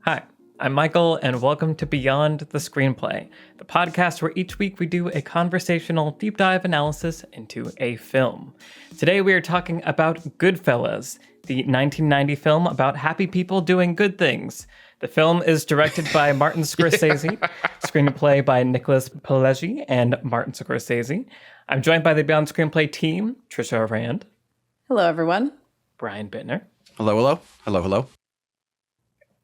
Hi, I'm Michael, and welcome to Beyond the Screenplay, the podcast where each week we do a conversational deep dive analysis into a film. Today we are talking about Goodfellas, the 1990 film about happy people doing good things. The film is directed by Martin Scorsese, screenplay by Nicholas Pileggi and Martin Scorsese. I'm joined by the Beyond Screenplay team, Trisha Rand. Hello, everyone. Brian Bittner. Hello, hello. Hello, hello.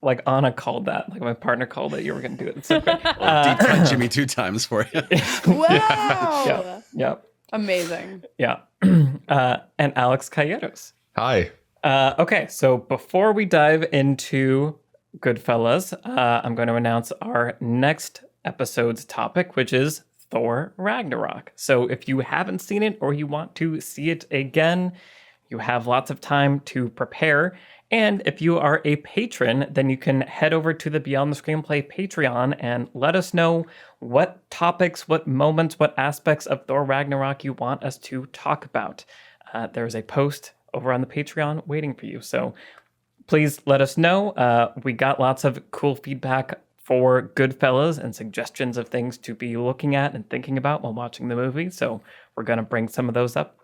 Like Anna called that. Like my partner called it. You were going to do it. It's so great. Deep cut Jimmy 2 times for you. Wow. Yeah. Amazing. Yeah. And Alex Calleros. Hi. Okay, so before we dive into Goodfellas, I'm going to announce our next episode's topic, which is Thor Ragnarok. So if you haven't seen it or you want to see it again, you have lots of time to prepare. And if you are a patron, then you can head over to the Beyond the Screenplay Patreon and let us know what topics, what moments, what aspects of Thor Ragnarok you want us to talk about. There's a post over on the Patreon waiting for you. So please let us know. We got lots of cool feedback for Goodfellas and suggestions of things to be looking at and thinking about while watching the movie. So we're going to bring some of those up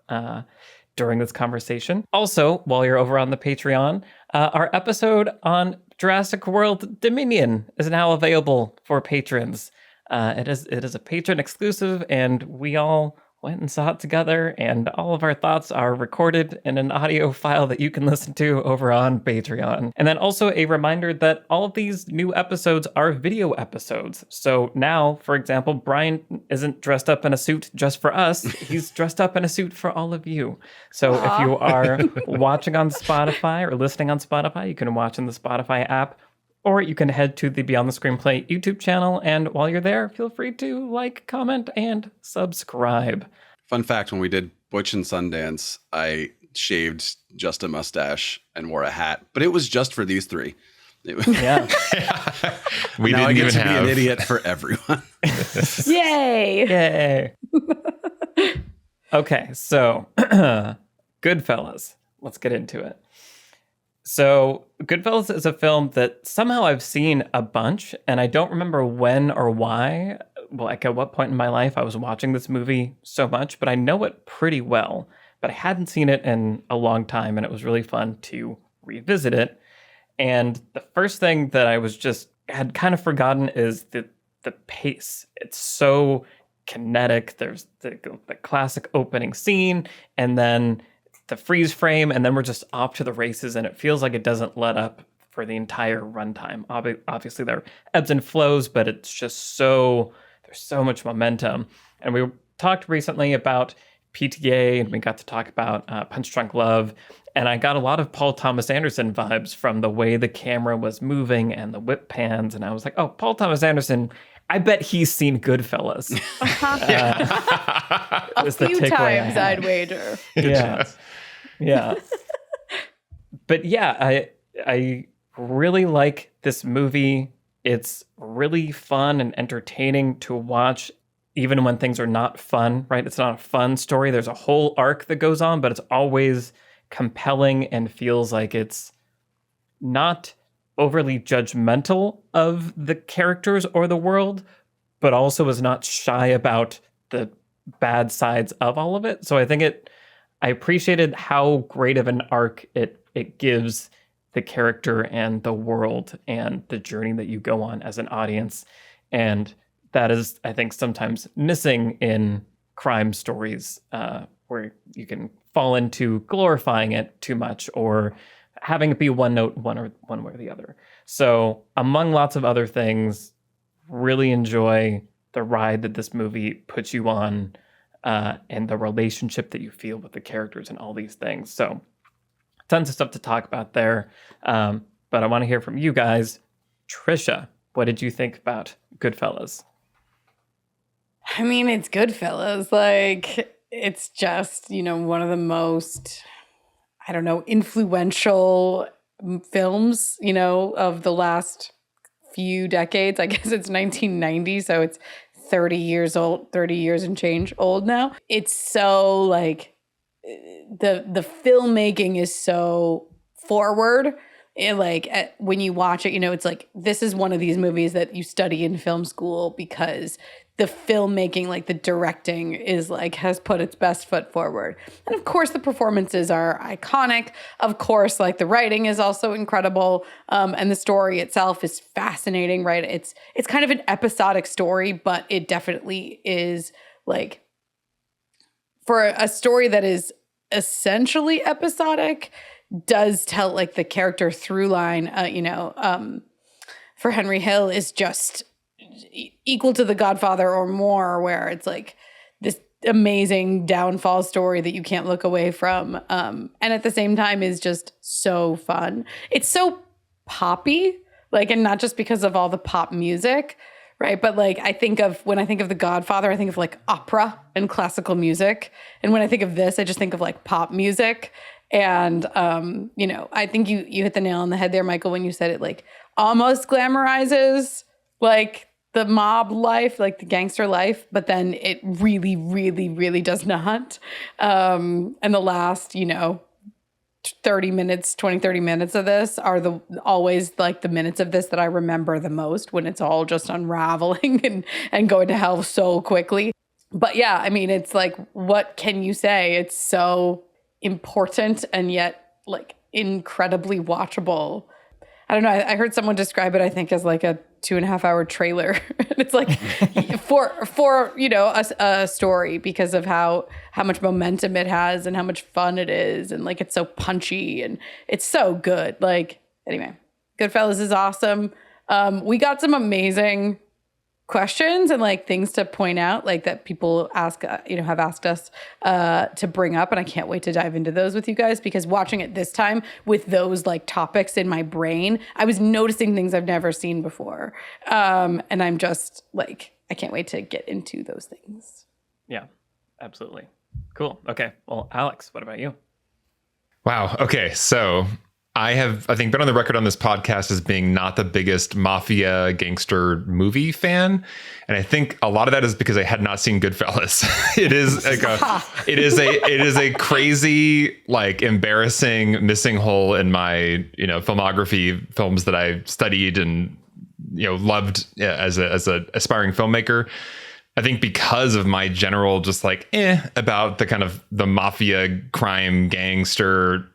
during this conversation. Also, while you're over on the Patreon, our episode on Jurassic World Dominion is now available for patrons. It is a patron exclusive, and we all went and saw it together, and all of our thoughts are recorded in an audio file that you can listen to over on Patreon. And then also a reminder that all of these new episodes are video episodes. So now, for example, Brian isn't dressed up in a suit just for us. He's dressed up in a suit for all of you. So if you are watching on Spotify or listening on Spotify, you can watch in the Spotify app, or you can head to the Beyond the Screenplay YouTube channel, and while you're there, feel free to like, comment, and subscribe. Fun fact, when we did Butch and Sundance, I shaved just a mustache and wore a hat, but it was just for these three. Yeah. We now didn't I get even to have... be an idiot for everyone. Yay. Yay. Okay, so Goodfellas. Let's get into it. So Goodfellas is a film that somehow I've seen a bunch, and I don't remember when or why, like at what point in my life I was watching this movie so much, but I know it pretty well. But I hadn't seen it in a long time, and it was really fun to revisit it. And the first thing that I had kind of forgotten is the pace. It's so kinetic. There's the classic opening scene, and then the freeze frame, and then we're just off to the races, and it feels like it doesn't let up for the entire runtime. Obviously, there are ebbs and flows, but it's just there's so much momentum. And we talked recently about PTA, and we got to talk about Punch Drunk Love, and I got a lot of Paul Thomas Anderson vibes from the way the camera was moving and the whip pans, and I was like, oh, Paul Thomas Anderson, I bet he's seen Goodfellas. A few times, I'd wager. Yeah. But yeah, I really like this movie. It's really fun and entertaining to watch, even when things are not fun, right? It's not a fun story. There's a whole arc that goes on, but it's always compelling and feels like it's not overly judgmental of the characters or the world, but also is not shy about the bad sides of all of it. So I appreciated how great of an arc it gives the character and the world and the journey that you go on as an audience. And that is, I think, sometimes missing in crime stories, where you can fall into glorifying it too much or having it be one note, one way or the other. So among lots of other things, really enjoy the ride that this movie puts you on, and the relationship that you feel with the characters and all these things. So tons of stuff to talk about there. But I want to hear from you guys. Trisha, what did you think about Goodfellas? I mean, it's Goodfellas. Like, it's just, one of the most, influential films, of the last few decades. I guess it's 1990, so it's 30 years and change old now. It's so like the filmmaking is so forward when you watch it, it's like, this is one of these movies that you study in film school because the filmmaking, like the directing is like, has put its best foot forward. And of course the performances are iconic. Of course, like the writing is also incredible. And the story itself is fascinating, right? It's kind of an episodic story, but it definitely is like, for a story that is essentially episodic, does tell like the character through line, for Henry Hill is just equal to The Godfather or more, where it's like this amazing downfall story that you can't look away from. And at the same time is just so fun. It's so poppy, like, and not just because of all the pop music, right? But like, when I think of The Godfather, I think of like opera and classical music. And when I think of this, I just think of like pop music. And, I think you hit the nail on the head there, Michael, when you said it like almost glamorizes like the mob life, like the gangster life, but then it really, really, really does not. And the last, 30 minutes of this are always like the minutes of this that I remember the most, when it's all just unraveling and going to hell so quickly. But yeah, I mean, it's like, what can you say? It's so important and yet like incredibly watchable. I don't know. I heard someone describe it, I think, as like a 2.5 hour trailer. And it's like for a story, because of how much momentum it has and how much fun it is. And like, it's so punchy and it's so good. Like, anyway, Goodfellas is awesome. We got some amazing questions and like things to point out, like that people have asked us to bring up, and I can't wait to dive into those with you guys, because watching it this time with those like topics in my brain, I was noticing things I've never seen before, and I'm just like, I can't wait to get into those things. Yeah, absolutely. Cool. Okay, well, Alex, what about you? Wow. Okay, so I think, been on the record on this podcast as being not the biggest mafia gangster movie fan. And I think a lot of that is because I had not seen Goodfellas. It is a crazy, like, embarrassing missing hole in my, filmography, films that I studied and, loved as a aspiring filmmaker. I think because of my general just like about the kind of the mafia crime gangster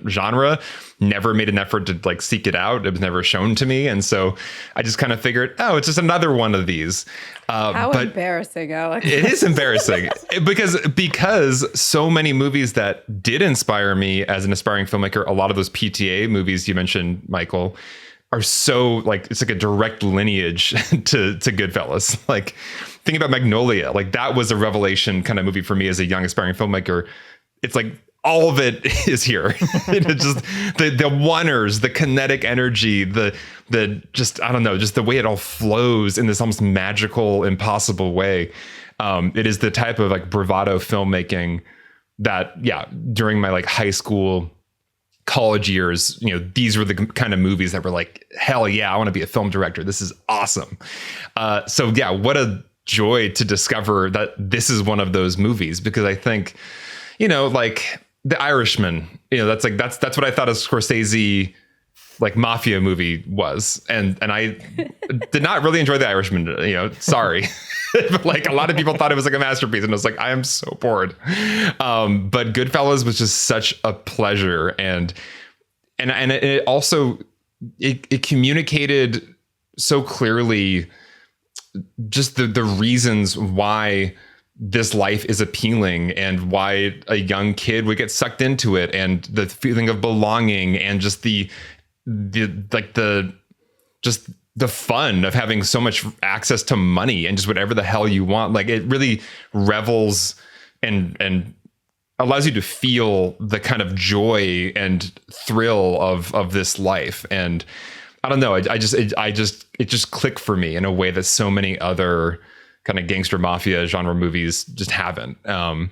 genre, never made an effort to like seek it out. It was never shown to me. And so I just kind of figured, it's just another one of these. How embarrassing, Alex. It is embarrassing because so many movies that did inspire me as an aspiring filmmaker, a lot of those PTA movies you mentioned, Michael, are so like, it's like a direct lineage to Goodfellas. Like, think about Magnolia. Like, that was a revelation kind of movie for me as a young aspiring filmmaker. It's like all of it is here. It's just the oneers, the kinetic energy, the just, I don't know, just the way it all flows in this almost magical, impossible way. It is the type of like bravado filmmaking that, during my like high school, college years, these were the kind of movies that were like, hell yeah, I want to be a film director. This is awesome. So yeah, what a joy to discover that this is one of those movies, because I think, like The Irishman, that's what I thought a Scorsese like mafia movie was. And I did not really enjoy The Irishman, sorry. But like, a lot of people thought it was like a masterpiece, and I was like, I am so bored. But Goodfellas was just such a pleasure. And it also, it communicated so clearly just the reasons why this life is appealing and why a young kid would get sucked into it, and the feeling of belonging, and just the fun of having so much access to money and just whatever the hell you want. Like, it really revels and allows you to feel the kind of joy and thrill of this life. And I don't know, it just clicked for me in a way that so many other kind of gangster mafia genre movies just haven't. And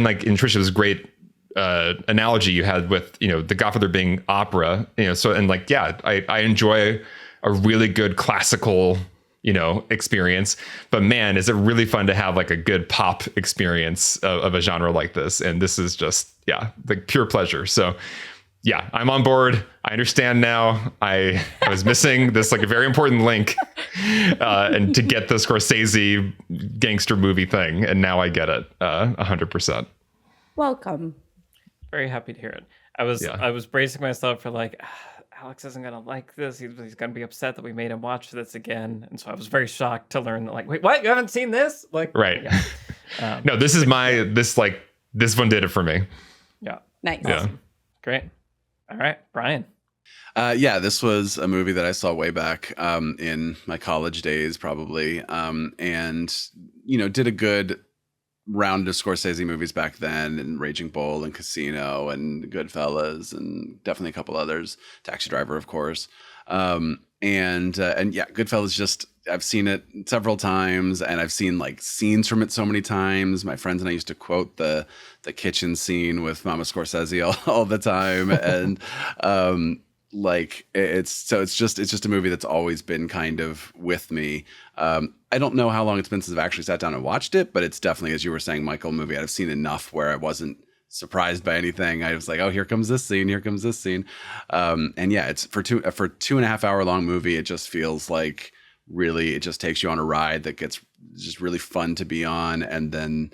like, in Trisha, it was a great analogy you had with, The Godfather being opera, so, and like, I enjoy a really good classical, experience, but man, is it really fun to have like a good pop experience of a genre like this. And this is just, like pure pleasure. So yeah, I'm on board. I understand now. I was missing this like a very important link, and to get the Scorsese gangster movie thing, and now I get it 100%. Welcome. Very happy to hear it. I was bracing myself for like, Alex isn't gonna like this. He's gonna be upset that we made him watch this again, and so I was very shocked to learn that, like, wait, what? You haven't seen this? Like, right? Yeah. No, this is this one did it for me. Yeah. Nice. Yeah. Great. All right, Brian. Yeah, this was a movie that I saw way back in my college days, probably, and did a good round of Scorsese movies back then, and Raging Bull and Casino and Goodfellas and definitely a couple others, Taxi Driver, of course, and yeah, Goodfellas, just I've seen it several times, and I've seen like scenes from it so many times. My friends and I used to quote the kitchen scene with Mama Scorsese all the time, and like it's just a movie that's always been kind of with me. I don't know how long it's been since I've actually sat down and watched it, but it's definitely, as you were saying, Michael, a movie I've seen enough where I wasn't surprised by anything. I was like, oh, here comes this scene, and yeah, it's for a 2.5 hour long movie. It just feels like, really, it just takes you on a ride that gets just really fun to be on, and then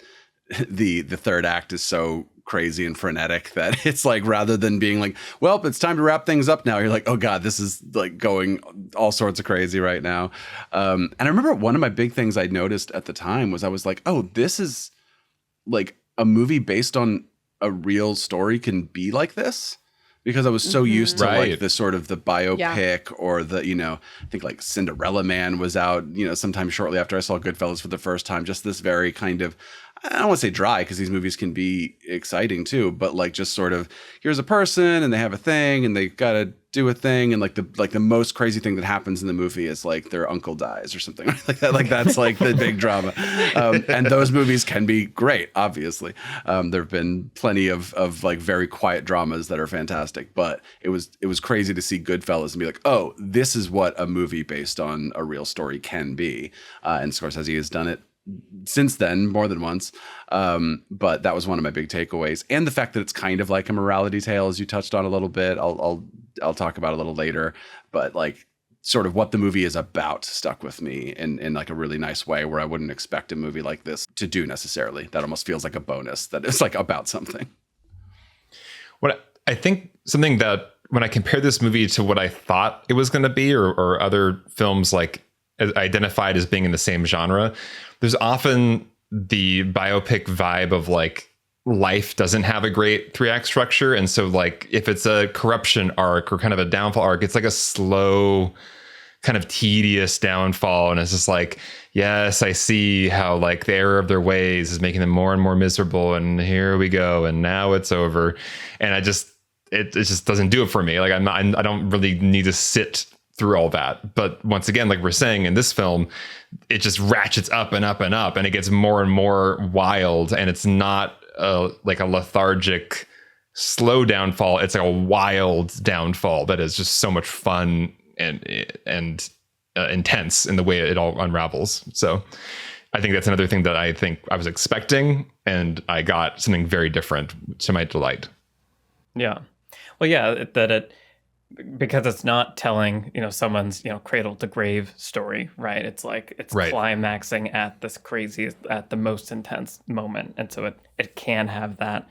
the third act is so crazy and frenetic that it's like, rather than being like, well, it's time to wrap things up now, you're like, oh god, this is like going all sorts of crazy right now. And I remember one of my big things I noticed at the time was, I was like, oh, this is like a movie based on a real story can be like this. Because I was so used to like the sort of the biopic or the, I think like Cinderella Man was out, sometime shortly after I saw Goodfellas for the first time. Just this very kind of, I don't want to say dry, because these movies can be exciting too, but like just sort of, here's a person and they have a thing and they got to do a thing, and like the most crazy thing that happens in the movie is like their uncle dies or something like that. Like that's like the big drama, and those movies can be great. Obviously, there have been plenty of like very quiet dramas that are fantastic, but it was crazy to see Goodfellas and be like, oh, this is what a movie based on a real story can be, and Scorsese has done it since then more than once, but that was one of my big takeaways, and the fact that it's kind of like a morality tale, as you touched on a little bit. I'll talk about a little later, but like sort of what the movie is about stuck with me in like a really nice way, where I wouldn't expect a movie like this to do necessarily. That almost feels like a bonus that it's like about something. What I think, something that when I compare this movie to what I thought it was going to be, or other films like identified as being in the same genre, there's often the biopic vibe of like, life doesn't have a great 3-act structure. And so like, if it's a corruption arc or kind of a downfall arc, it's like a slow, kind of tedious downfall. And it's just like, yes, I see how like the error of their ways is making them more and more miserable. And here we go. And now it's over. And it just doesn't do it for me. Like I don't really need to sit through all that. But once again, like we're saying, in this film, it just ratchets up and up and up, and it gets more and more wild. And it's not like a lethargic, slow downfall. It's like a wild downfall that is just so much fun and intense in the way it all unravels. So I think that's another thing that I think I was expecting, and I got something very different, to my delight. Yeah. Well, yeah, because it's not telling, someone's, cradle to grave story, right? It's like, it's climaxing at this crazy, at the most intense moment. And so it can have that,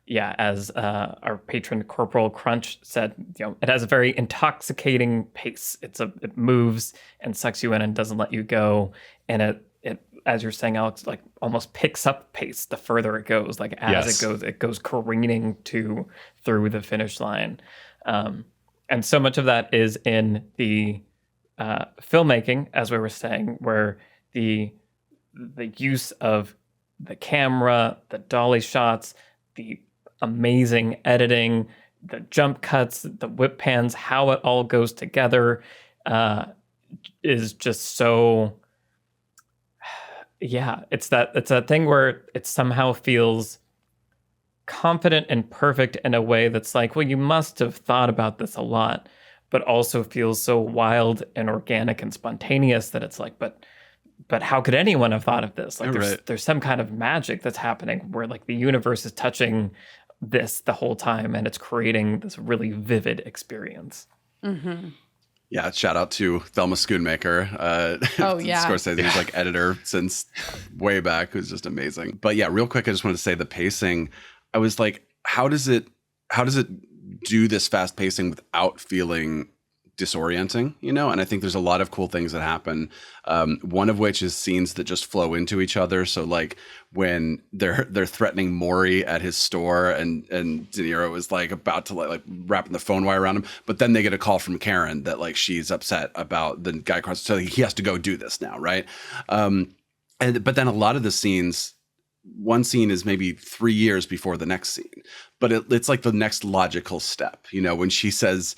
as our patron Corporal Crunch said, it has a very intoxicating pace. It moves and sucks you in and doesn't let you go. And it, as you're saying, Alex, like almost picks up pace the further it goes. Like as it goes careening through the finish line. And so much of that is in the filmmaking, as we were saying, where the use of the camera, the dolly shots, the amazing editing, the jump cuts, the whip pans, how it all goes together is just so... Yeah, it's that thing where it somehow feels confident and perfect in a way that's like, well, you must have thought about this a lot, but also feels so wild and organic and spontaneous that it's like, but how could anyone have thought of this? Like there's some kind of magic that's happening where like the universe is touching this the whole time, and it's creating this really vivid experience. Mm-hmm. Yeah, shout out to Thelma Schoonmaker. Oh, yeah. Scorsese's like editor since way back, who's just amazing. But yeah, real quick, I just wanted to say the pacing. I was like, how does it do this fast pacing without feeling disorienting, you know? And I think there's a lot of cool things that happen. One of which is scenes that just flow into each other. So like when they're threatening Maury at his store, and De Niro is like about to like wrapping the phone wire around him, but then they get a call from Karen that like she's upset about the guy across, so he has to go do this now, right? But then a lot of the scenes, one scene is maybe 3 years before the next scene, but it's like the next logical step, you know, when she says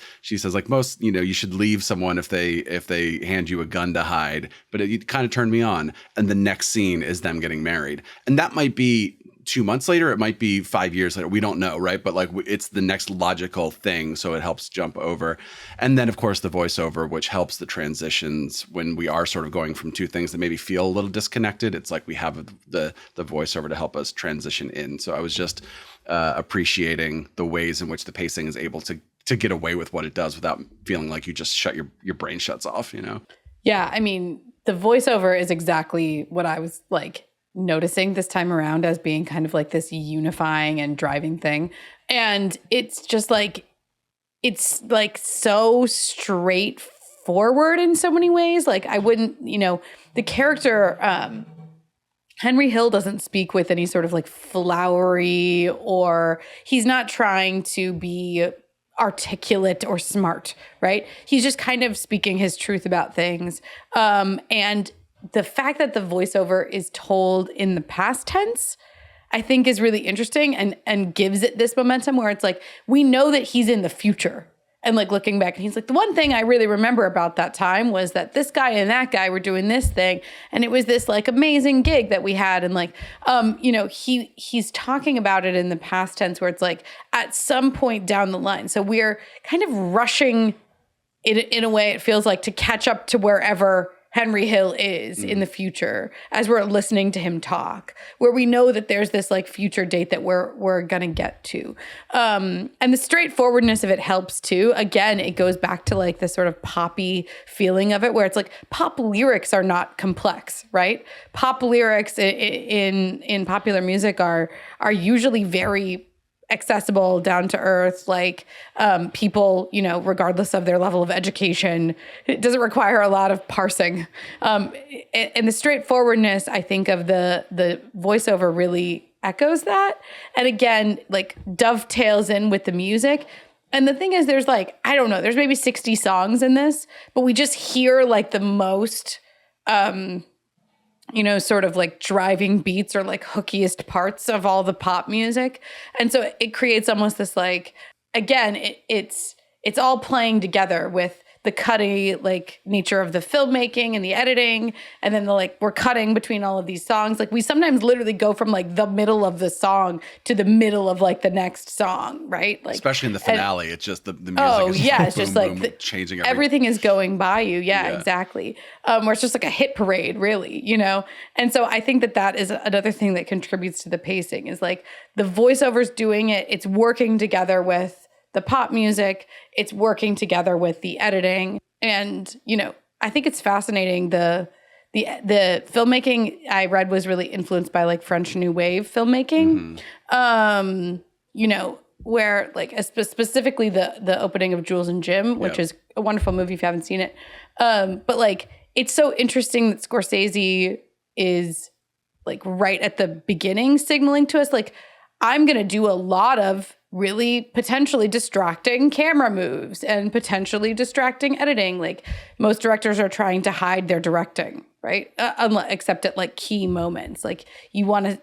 like, most, you know, you should leave someone if they hand you a gun to hide, but it kind of turned me on. And the next scene is them getting married, and that might be 2 months later, it might be 5 years later, we don't know, right? But like it's the next logical thing, so it helps jump over. And then of course the voiceover, which helps the transitions when we are sort of going from two things that maybe feel a little disconnected. It's like we have the voiceover to help us transition in. So I was just appreciating the ways in which the pacing is able to get away with what it does without feeling like you just your brain shuts off, you know? Yeah, I mean, the voiceover is exactly what I was like noticing this time around as being kind of like this unifying and driving thing. And it's just like, it's like so straightforward in so many ways. Like I wouldn't, you know, the character, Henry Hill doesn't speak with any sort of like flowery, or he's not trying to be articulate or smart, right? He's just kind of speaking his truth about things. And the fact that the voiceover is told in the past tense, I think is really interesting and gives it this momentum where it's like, we know that he's in the future. And like looking back, and he's like, the one thing I really remember about that time was that this guy and that guy were doing this thing. And it was this like amazing gig that we had. And like, you know, he's talking about it in the past tense where it's like at some point down the line. So we're kind of rushing in a way, it feels like, to catch up to wherever Henry Hill is in the future as we're listening to him talk, where we know that there's this like future date that we're going to get to. And the straightforwardness of it helps too. Again, it goes back to like this sort of poppy feeling of it, where it's like pop lyrics are not complex, right? Pop lyrics in popular music are usually very accessible, down to earth, like people, you know, regardless of their level of education. It doesn't require a lot of parsing. And the straightforwardness, I think, of the voiceover really echoes that. And again, like dovetails in with the music. And the thing is, there's like, I don't know, there's maybe 60 songs in this, but we just hear like the most you know, sort of like driving beats or like hookiest parts of all the pop music. And so it creates almost this like, again, it's all playing together with the cutty like nature of the filmmaking and the editing. And then we're cutting between all of these songs. Like we sometimes literally go from like the middle of the song to the middle of like the next song, right? Like especially in the finale, it's just the music is it's just boom, like changing everything is going by you. Yeah, exactly. Where it's just like a hit parade, really, you know? And so I think that is another thing that contributes to the pacing, is like the voiceovers doing it. It's working together with the pop music, it's working together with the editing. And, you know, I think it's fascinating. The filmmaking I read was really influenced by like French New Wave filmmaking. You know, where like specifically the opening of Jules and Jim, which is a wonderful movie if you haven't seen it. But like, it's so interesting that Scorsese is like right at the beginning signaling to us, like, I'm going to do a lot of really potentially distracting camera moves and potentially distracting editing. Like most directors are trying to hide their directing, right? Except at like key moments. Like you want to,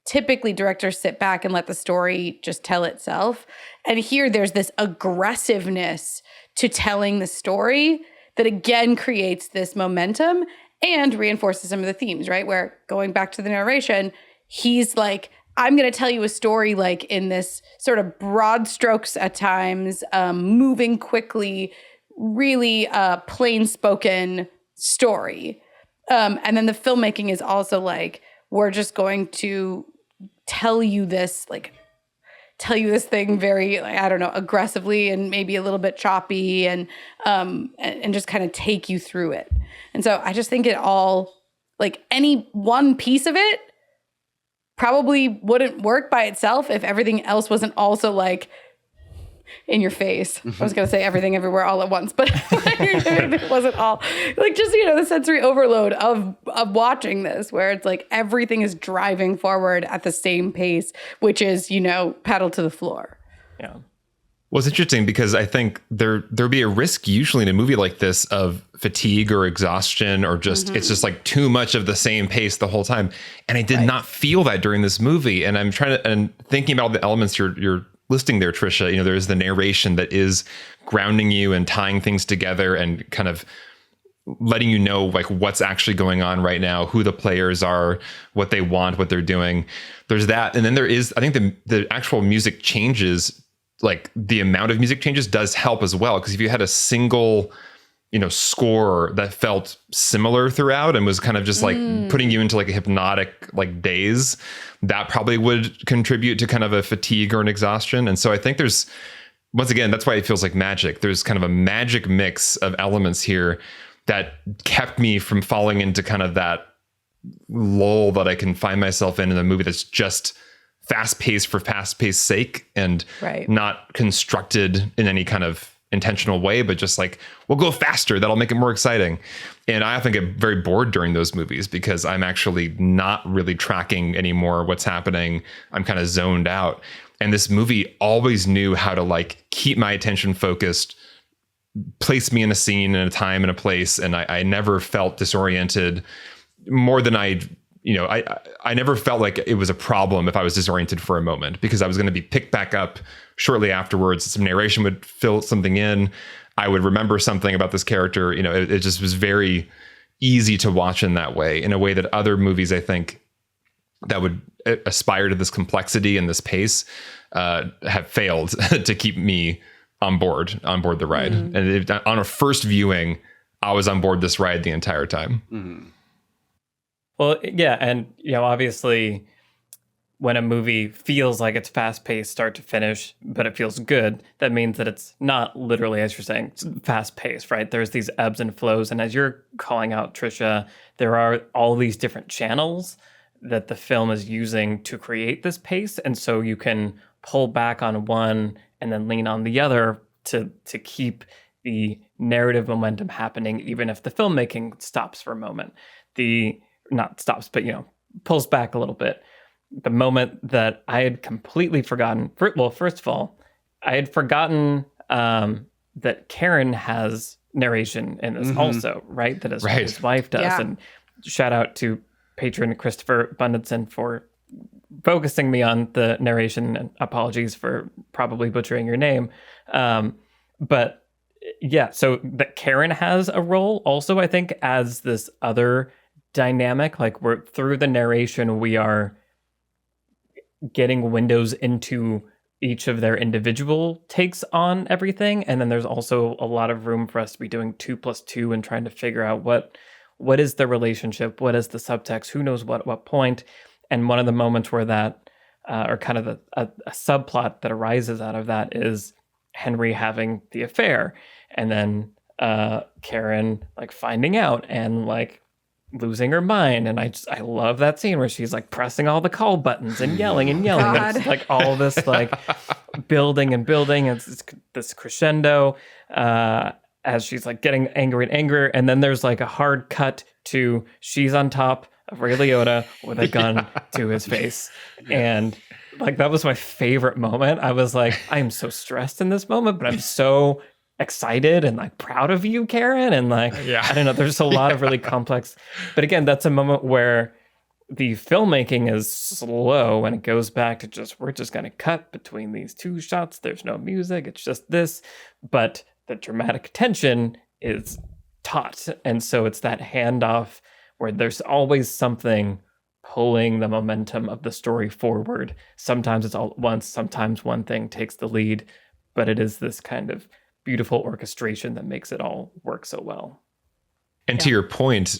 typically directors sit back and let the story just tell itself. And here there's this aggressiveness to telling the story that again creates this momentum and reinforces some of the themes, right? Where going back to the narration, he's like, I'm going to tell you a story like in this sort of broad strokes at times, moving quickly, really plain spoken story. And then the filmmaking is also like, we're just going to tell you this tell you this thing very, I don't know, aggressively and maybe a little bit choppy and just kind of take you through it. And so I just think it all, like any one piece of it probably wouldn't work by itself if everything else wasn't also like in your face. I was going to say everything everywhere all at once, but it wasn't all like just, the sensory overload of watching this, where it's like everything is driving forward at the same pace, which is, pedal to the floor. Yeah. Well, it's interesting because I think there'd be a risk usually in a movie like this of fatigue or exhaustion, or just it's just like too much of the same pace the whole time. And I did not feel that during this movie. And I'm thinking about the elements you're listing there, Trisha. There's the narration that is grounding you and tying things together and kind of letting you know like what's actually going on right now, who the players are, what they want, what they're doing. There's that. And then there is, I think the actual music changes, like the amount of music changes does help as well. Because if you had a single, score that felt similar throughout and was kind of just like putting you into like a hypnotic like daze, that probably would contribute to kind of a fatigue or an exhaustion. And so I think there's, once again, that's why it feels like magic. There's kind of a magic mix of elements here that kept me from falling into kind of that lull that I can find myself in a movie that's just fast paced for fast paced sake and not constructed in any kind of intentional way, but just like, we'll go faster. That'll make it more exciting. And I often get very bored during those movies because I'm actually not really tracking anymore what's happening. I'm kind of zoned out. And this movie always knew how to like keep my attention focused, place me in a scene, in a time, in a place. And I never felt disoriented more than I never felt like it was a problem if I was disoriented for a moment, because I was going to be picked back up shortly afterwards. Some narration would fill something in. I would remember something about this character. It just was very easy to watch in that way, in a way that other movies, I think, that would aspire to this complexity and this pace have failed to keep me on board the ride. And on a first viewing, I was on board this ride the entire time. Well, yeah. And, obviously, when a movie feels like it's fast-paced start to finish, but it feels good, that means that it's not literally, as you're saying, fast-paced, right? There's these ebbs and flows. And as you're calling out, Trisha, there are all these different channels that the film is using to create this pace. And so you can pull back on one and then lean on the other to keep the narrative momentum happening, even if the filmmaking stops for a moment. Not stops, but, pulls back a little bit. The moment that I had completely forgotten, first of all, I had forgotten that Karen has narration in this also, right? That his wife does. Yeah. And shout out to patron Christopher Bundinson for focusing me on the narration, and apologies for probably butchering your name. But yeah, so that Karen has a role also, I think, as this other dynamic. Like, we're through the narration, we are getting windows into each of their individual takes on everything. And then there's also a lot of room for us to be doing 2+2 and trying to figure out what is the relationship, what is the subtext, who knows what at what point. And one of the moments where that, or kind of a subplot that arises out of that, is Henry having the affair, and then Karen like finding out and like losing her mind. And I love that scene where she's like pressing all the call buttons and yelling and yelling. It's like all this like building and building. It's this crescendo as she's like getting angrier and angrier. And then there's like a hard cut to she's on top of Ray Liotta with a gun to his face. And like, that was my favorite moment. I was like, I am so stressed in this moment, but I'm so excited and like proud of you, Karen. And like, I don't know, there's a lot of really complex, but again, that's a moment where the filmmaking is slow and it goes back to we're just going to cut between these two shots. There's no music. It's just this, but the dramatic tension is taut. And so it's that handoff where there's always something pulling the momentum of the story forward. Sometimes it's all at once, sometimes one thing takes the lead, but it is this kind of beautiful orchestration that makes it all work so well. And to your point,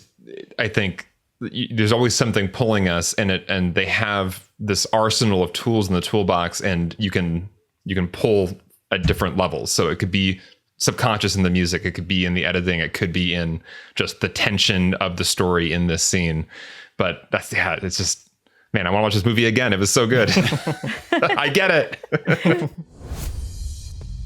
I think there's always something pulling us, and they have this arsenal of tools in the toolbox, and you can pull at different levels. So it could be subconscious in the music, it could be in the editing, it could be in just the tension of the story in this scene. But it's just, man, I want to watch this movie again. It was so good. I get it.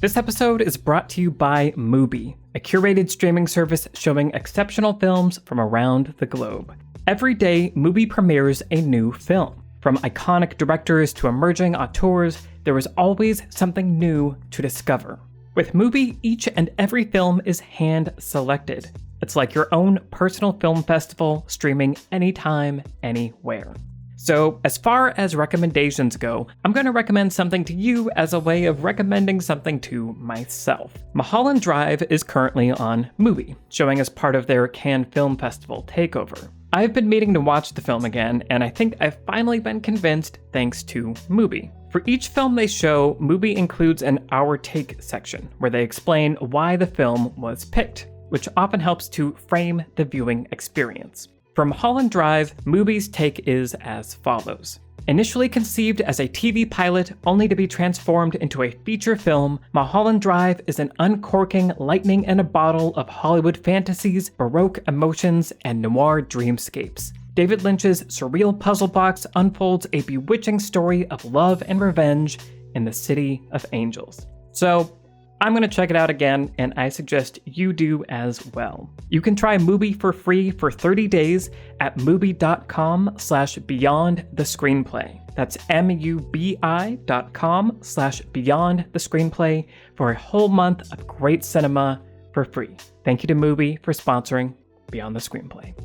This episode is brought to you by Mubi, a curated streaming service showing exceptional films from around the globe. Every day, Mubi premieres a new film. From iconic directors to emerging auteurs, there is always something new to discover. With Mubi, each and every film is hand-selected. It's like your own personal film festival, streaming anytime, anywhere. So, as far as recommendations go, I'm going to recommend something to you as a way of recommending something to myself. Mulholland Drive is currently on Mubi, showing as part of their Cannes Film Festival takeover. I've been meaning to watch the film again, and I think I've finally been convinced thanks to Mubi. For each film they show, Mubi includes an Our Take section, where they explain why the film was picked, which often helps to frame the viewing experience. For Mulholland Drive, Mubi's take is as follows. Initially conceived as a TV pilot only to be transformed into a feature film, Mulholland Drive is an uncorking lightning in a bottle of Hollywood fantasies, Baroque emotions, and noir dreamscapes. David Lynch's surreal puzzle box unfolds a bewitching story of love and revenge in the City of Angels. So, I'm going to check it out again, and I suggest you do as well. You can try Mubi for free for 30 days at mubi.com/beyondthescreenplay. That's mubi.com/beyondthescreenplay for a whole month of great cinema for free. Thank you to Mubi for sponsoring Beyond the Screenplay.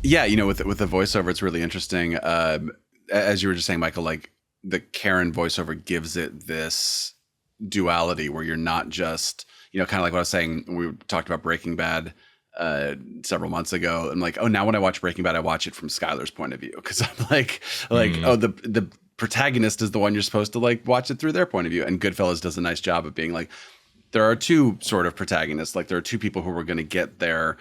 Yeah, with the voiceover, it's really interesting. As you were just saying, Michael, like the Karen voiceover gives it this duality where you're not just, kind of like what I was saying when we talked about Breaking Bad several months ago. I'm like, oh, now when I watch Breaking Bad, I watch it from Skylar's point of view, because I'm like, oh, the protagonist is the one you're supposed to like watch it through their point of view. And Goodfellas does a nice job of being like, there are two sort of protagonists, like there are two people who are going to get their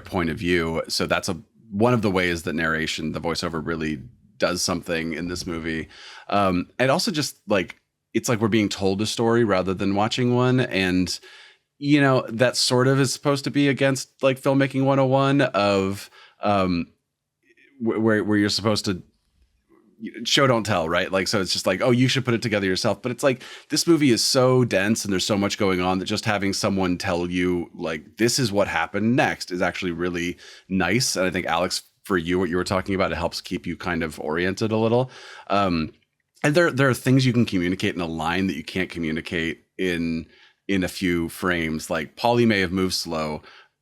point of view. So that's one of the ways that narration, the voiceover, really does something in this movie. And also just like, it's like we're being told a story rather than watching one. And, that sort of is supposed to be against like filmmaking 101 of where you're supposed to show, don't tell, right? Like, so it's just like, oh, you should put it together yourself. But it's like, this movie is so dense and there's so much going on that just having someone tell you like, this is what happened next is actually really nice. And I think, Alex, for you, what you were talking about, it helps keep you kind of oriented a little. And there are things you can communicate in a line that you can't communicate in a few frames. Like Paulie may have moved slow,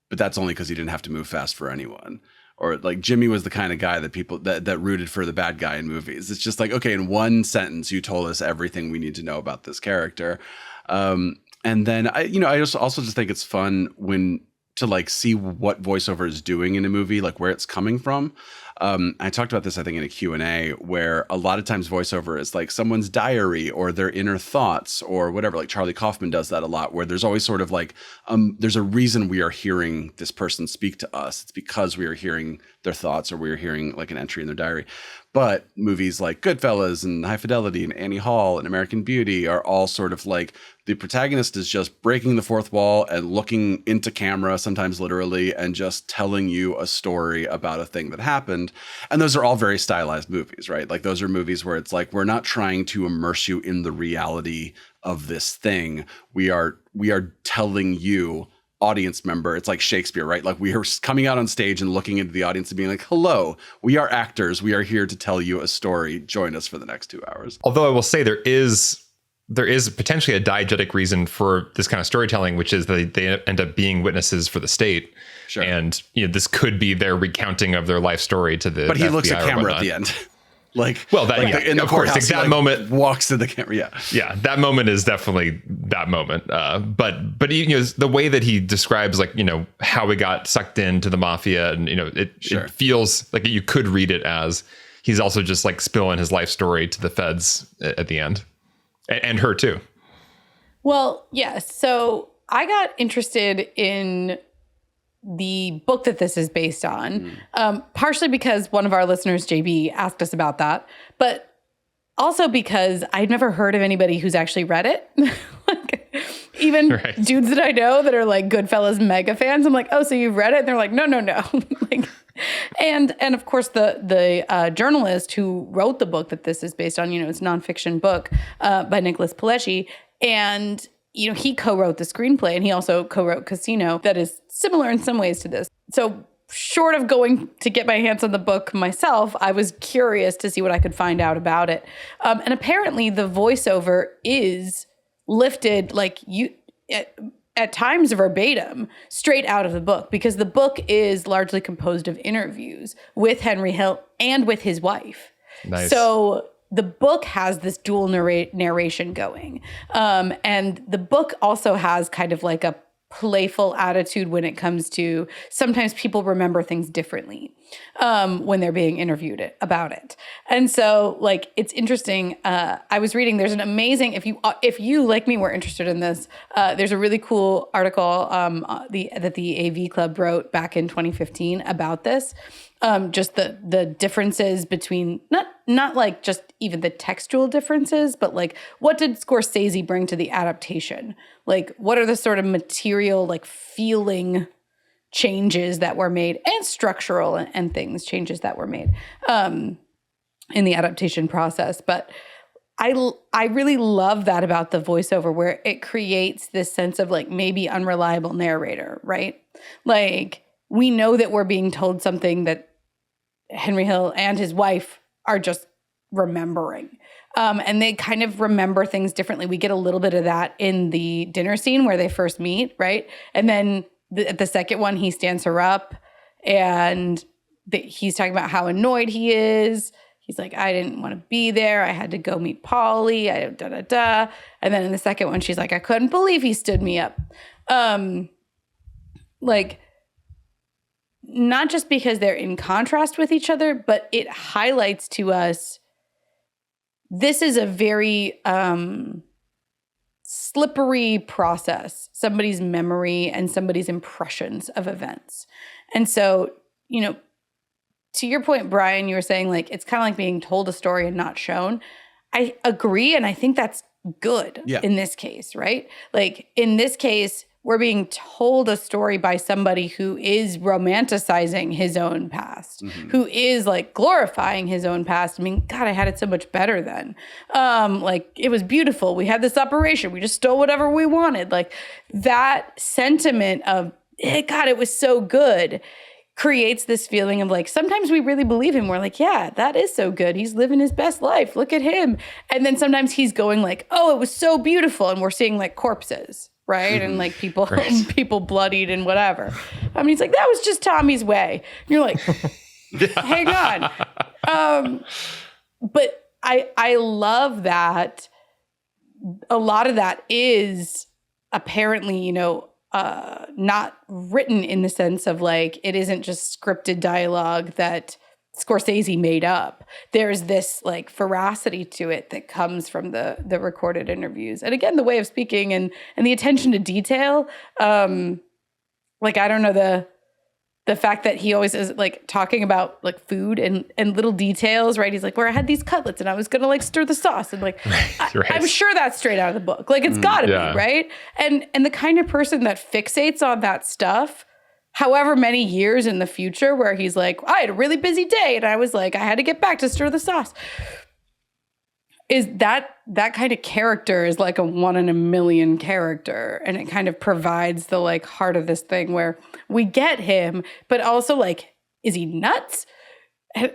but that's only because he didn't have to move fast for anyone. Or like Jimmy was the kind of guy that people that rooted for the bad guy in movies. It's just like, okay, in one sentence, you told us everything we need to know about this character. And then I also just think it's fun to like see what voiceover is doing in a movie, like where it's coming from. I talked about this, I think, in a Q&A, where a lot of times voiceover is like someone's diary or their inner thoughts or whatever. Like Charlie Kaufman does that a lot, where there's always sort of like, there's a reason we are hearing this person speak to us. It's because we are hearing their thoughts or we are hearing like an entry in their diary. But movies like Goodfellas and High Fidelity and Annie Hall and American Beauty are all sort of like the protagonist is just breaking the fourth wall and looking into camera, sometimes literally, and just telling you a story about a thing that happened. And those are all very stylized movies, right? Like those are movies where it's like, we're not trying to immerse you in the reality of this thing. We are telling you, audience member, it's like Shakespeare, right? Like we are coming out on stage and looking into the audience and being like, hello, we are actors. We are here to tell you a story. Join us for the next 2 hours. Although I will say there is potentially a diegetic reason for this kind of storytelling, which is that they end up being witnesses for the state. Sure. And this could be their recounting of their life story to the But he FBI looks at camera at the end. Like, well, that, like yeah, in the of course, courthouse, that like moment walks to the camera. Yeah, that moment is definitely that moment. But the way that he describes, like, how we got sucked into the mafia, and it feels like you could read it as he's also just like spilling his life story to the feds at the end, and her too. Well, yeah. So I got interested in the book that this is based on, partially because one of our listeners, JB, asked us about that, but also because I'd never heard of anybody who's actually read it. Like, even dudes that I know that are like Goodfellas mega fans, I'm like, oh, so you've read it? And they're like, no. Like, and of course the journalist who wrote the book that this is based on, it's a nonfiction book by Nicholas Pileggi, and he co-wrote the screenplay, and he also co-wrote Casino, that is similar in some ways to this. So short of going to get my hands on the book myself, I was curious to see what I could find out about it. And apparently the voiceover is lifted at times verbatim straight out of the book, because the book is largely composed of interviews with Henry Hill and with his wife. Nice. So the book has this dual narration going. And the book also has kind of like a playful attitude when it comes to sometimes people remember things differently when they're being interviewed about it. And so like, it's interesting. I was reading, there's an amazing, if you like me were interested in this, there's a really cool article that the AV Club wrote back in 2015 about this. Just the differences between not like just even the textual differences, but like what did Scorsese bring to the adaptation? Like what are the sort of material, like feeling changes that were made, and structural and things changes that were made in the adaptation process. But I really love that about the voiceover, where it creates this sense of like maybe unreliable narrator, right? Like we know that we're being told something that Henry Hill and his wife are just remembering. And they kind of remember things differently. We get a little bit of that in the dinner scene where they first meet, right? And then the second one, he stands her up and he's talking about how annoyed he is. He's like, I didn't want to be there. I had to go meet Polly. And then in the second one, she's like, I couldn't believe he stood me up. Like, not just because they're in contrast with each other, but it highlights to us this is a very slippery process, somebody's memory and somebody's impressions of events. And so, to your point, Brian, you were saying like it's kind of like being told a story and not shown. I agree, and I think that's good in this case, right? Like in this case, we're being told a story by somebody who is romanticizing his own past, who is like glorifying his own past. I mean, God, I had it so much better then. Like it was beautiful. We had this operation. We just stole whatever we wanted. Like that sentiment of, God, it was so good, creates this feeling of like, sometimes we really believe him. We're like, yeah, that is so good. He's living his best life. Look at him. And then sometimes he's going like, oh, it was so beautiful. And we're seeing like corpses. Right. And like people bloodied and whatever. I mean, he's like, that was just Tommy's way. And you're like, hang on. But I love that a lot of that is apparently, not written in the sense of like, it isn't just scripted dialogue that Scorsese made up. There's this like veracity to it that comes from the recorded interviews. And again, the way of speaking and the attention to detail. Like, I don't know, the fact that he always is like talking about like food and little details, right? He's like, where I had these cutlets and I was going to like stir the sauce. And like, I'm sure that's straight out of the book. Like it's gotta be, right? And the kind of person that fixates on that stuff, however many years in the future, where he's like, I had a really busy day and I was like, I had to get back to stir the sauce. Is that kind of character is like a 1 in a million character. And it kind of provides the like heart of this thing where we get him, but also like, is he nuts? And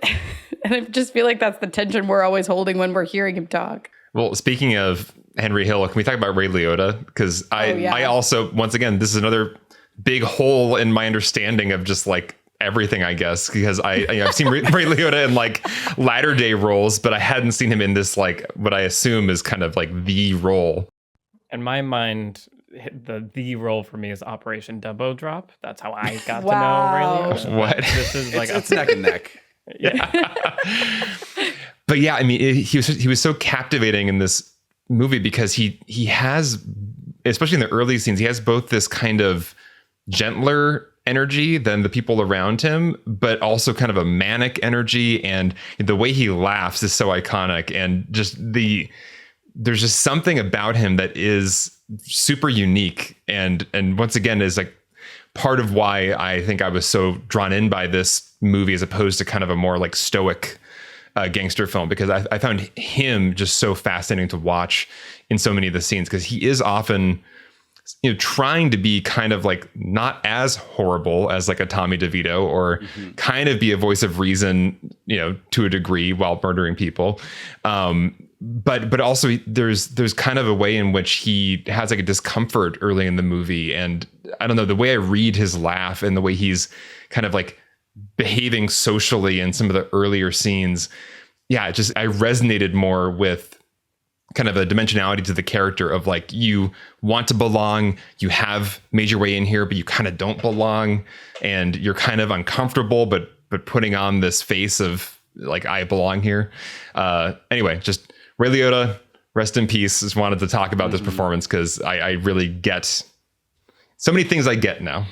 I just feel like that's the tension we're always holding when we're hearing him talk. Well, speaking of Henry Hill, can we talk about Ray Liotta? Because I also, once again, this is another big hole in my understanding of just like everything, I guess, because I've seen Ray Liotta in like latter day roles, but I hadn't seen him in this like what I assume is kind of like the role. In my mind, the role for me is Operation Dumbo Drop. That's how I got to know Ray Liotta. What? This is like it's neck and neck. Yeah. But yeah, I mean, he was so captivating in this movie because he has, especially in the early scenes, he has both this kind of gentler energy than the people around him, but also kind of a manic energy. And the way he laughs is so iconic. And just there's just something about him that is super unique. And once again, is like part of why I think I was so drawn in by this movie as opposed to kind of a more like stoic gangster film, because I found him just so fascinating to watch in so many of the scenes, because he is often, you know, trying to be kind of like not as horrible as like a Tommy DeVito, or kind of be a voice of reason, you know, to a degree while murdering people. But also there's kind of a way in which he has like a discomfort early in the movie. And I don't know, the way I read his laugh and the way he's kind of like behaving socially in some of the earlier scenes. Yeah, I resonated more with kind of a dimensionality to the character of like, you want to belong, you have made your way in here, but you kind of don't belong, and you're kind of uncomfortable, but putting on this face of like, I belong here. Anyway, just Ray Liotta, rest in peace. Just wanted to talk about this performance because I really get so many things I get now.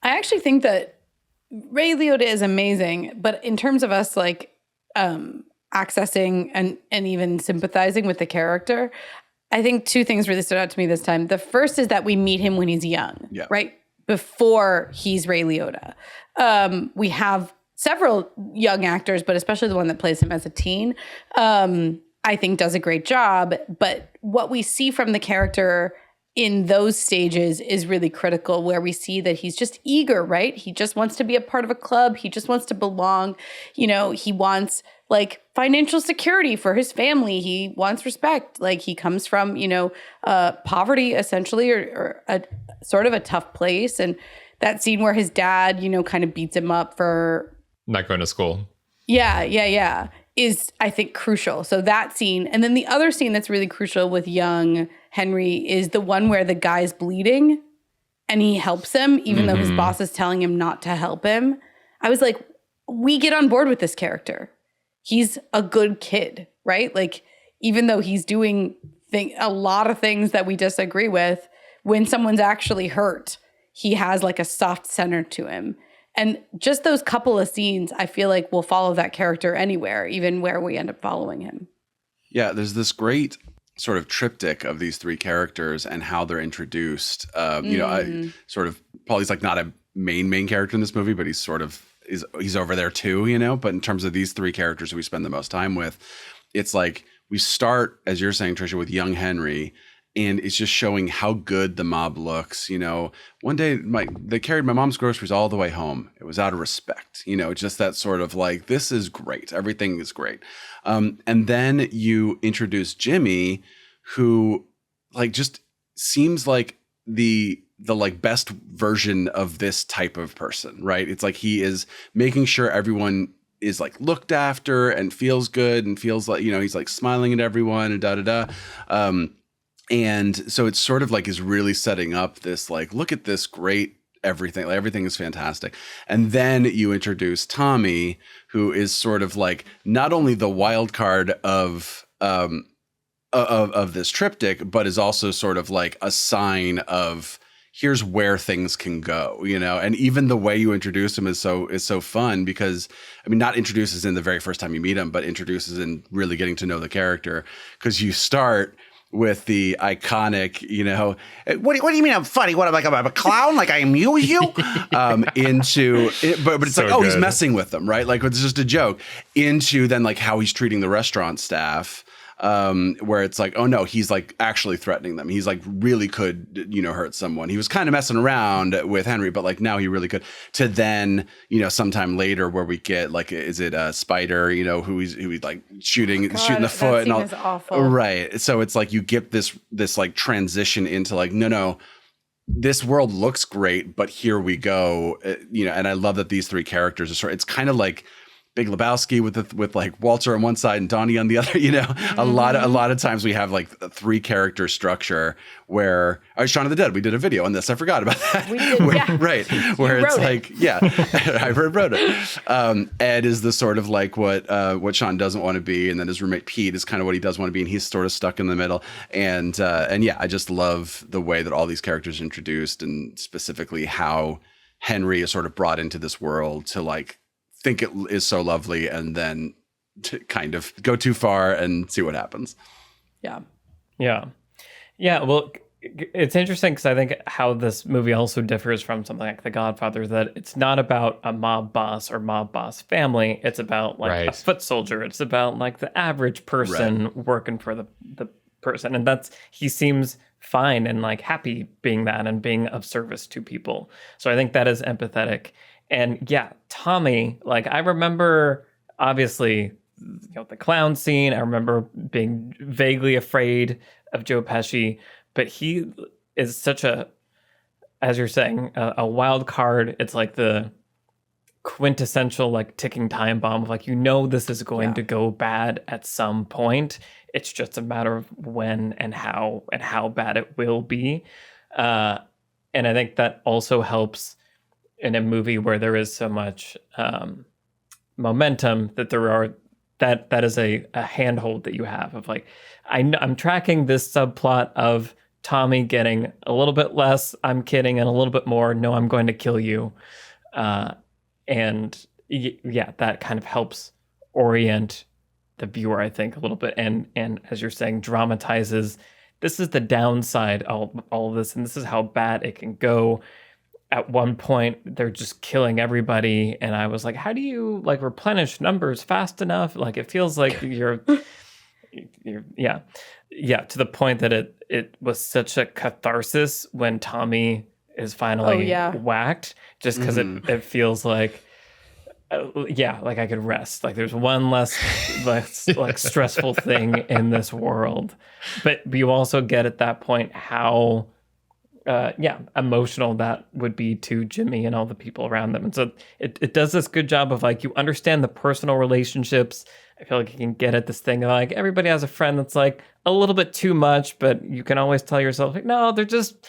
I actually think that Ray Liotta is amazing, but in terms of us like accessing and even sympathizing with the character, I think two things really stood out to me this time. The first is that we meet him when he's young, right? Before he's Ray Liotta. We have several young actors, but especially the one that plays him as a teen, I think does a great job. But what we see from the character in those stages is really critical, where we see that he's just eager, right? He just wants to be a part of a club. He just wants to belong. You know, he wants like financial security for his family. He wants respect. Like he comes from, you know, poverty essentially, or a sort of a tough place. And that scene where his dad, you know, kind of beats him up for not going to school. Yeah. Is, I think, crucial. So that scene. And then the other scene that's really crucial with young Henry is the one where the guy's bleeding and he helps him, even though his boss is telling him not to help him. I was like, we get on board with this character. He's a good kid, right? Like, even though he's doing a lot of things that we disagree with, when someone's actually hurt, he has like a soft center to him. And just those couple of scenes, I feel like we'll follow that character anywhere, even where we end up following him. Yeah, there's this great sort of triptych of these three characters and how they're introduced. You know, Paulie's like not a main character in this movie, but he's over there too, you know. But in terms of these three characters who we spend the most time with, it's like we start, as you're saying, Trisha, with young Henry. And it's just showing how good the mob looks. You know, one day they carried my mom's groceries all the way home. It was out of respect. You know, just that sort of like, this is great. Everything is great. And then you introduce Jimmy, who like just seems like the like best version of this type of person, right? It's like he is making sure everyone is like looked after and feels good and feels like, you know, he's like smiling at everyone and da-da-da. And so it's sort of like is really setting up this like, look at this great everything. Like, everything is fantastic. And then you introduce Tommy, who is sort of like not only the wild card of this triptych, but is also sort of like a sign of here's where things can go, you know. And even the way you introduce him is so fun, because I mean, not introduces in the very first time you meet him, but introduces in really getting to know the character, because you start with the iconic, you know, what do you mean I'm funny? What, I'm a clown? Like I amuse you? Into it, but it's so like, oh, he's messing with them, right? Like it's just a joke. Into then like how he's treating the restaurant staff, where it's like, oh no, he's like actually threatening them. He's like really could, you know, hurt someone. He was kind of messing around with Henry, but like now he really could. To then, you know, sometime later where we get like, is it Spider, you know, who he's like shooting the foot and all. Is awful. Right. So it's like you get this like transition into like, no, this world looks great, but here we go, you know. And I love that these three characters are it's kind of like Big Lebowski with like Walter on one side and Donnie on the other. A lot of times we have like a 3-character structure where Shaun of the Dead. We did a video on this. I forgot about that. We did, yeah. Right, where it's like, yeah, I wrote it. Ed is the sort of like what Shaun doesn't want to be, and then his roommate Pete is kind of what he does want to be, and he's sort of stuck in the middle. And yeah, I just love the way that all these characters are introduced, and specifically how Henry is sort of brought into this world to like think it is so lovely and then to kind of go too far and see what happens. Yeah. Well, it's interesting because I think how this movie also differs from something like The Godfather, that it's not about a mob boss or mob boss family. It's about like a foot soldier. It's about like the average person working for the person. And he seems fine and like happy being that and being of service to people. So I think that is empathetic. And yeah, Tommy, like I remember obviously the clown scene. I remember being vaguely afraid of Joe Pesci, but he is such as you're saying, a wild card. It's like the quintessential like ticking time bomb of like, this is going to go bad at some point. It's just a matter of when and how bad it will be. And I think that also helps in a movie where there is so much momentum that is a handhold that you have of like, I'm tracking this subplot of Tommy getting a little bit less, I'm kidding, and a little bit more, no, I'm going to kill you. And yeah, that kind of helps orient the viewer, I think, a little bit. And as you're saying, dramatizes, this is the downside of all of this, and this is how bad it can go. At one point, they're just killing everybody. And I was like, how do you like replenish numbers fast enough? Like, it feels like you're to the point that it was such a catharsis when Tommy is finally whacked, just because it feels like, like I could rest. Like there's one less like stressful thing in this world. But you also get at that point how emotional that would be to Jimmy and all the people around them. And so it does this good job of like, you understand the personal relationships. I feel like you can get at this thing of like, everybody has a friend that's like a little bit too much, but you can always tell yourself like, no, they're just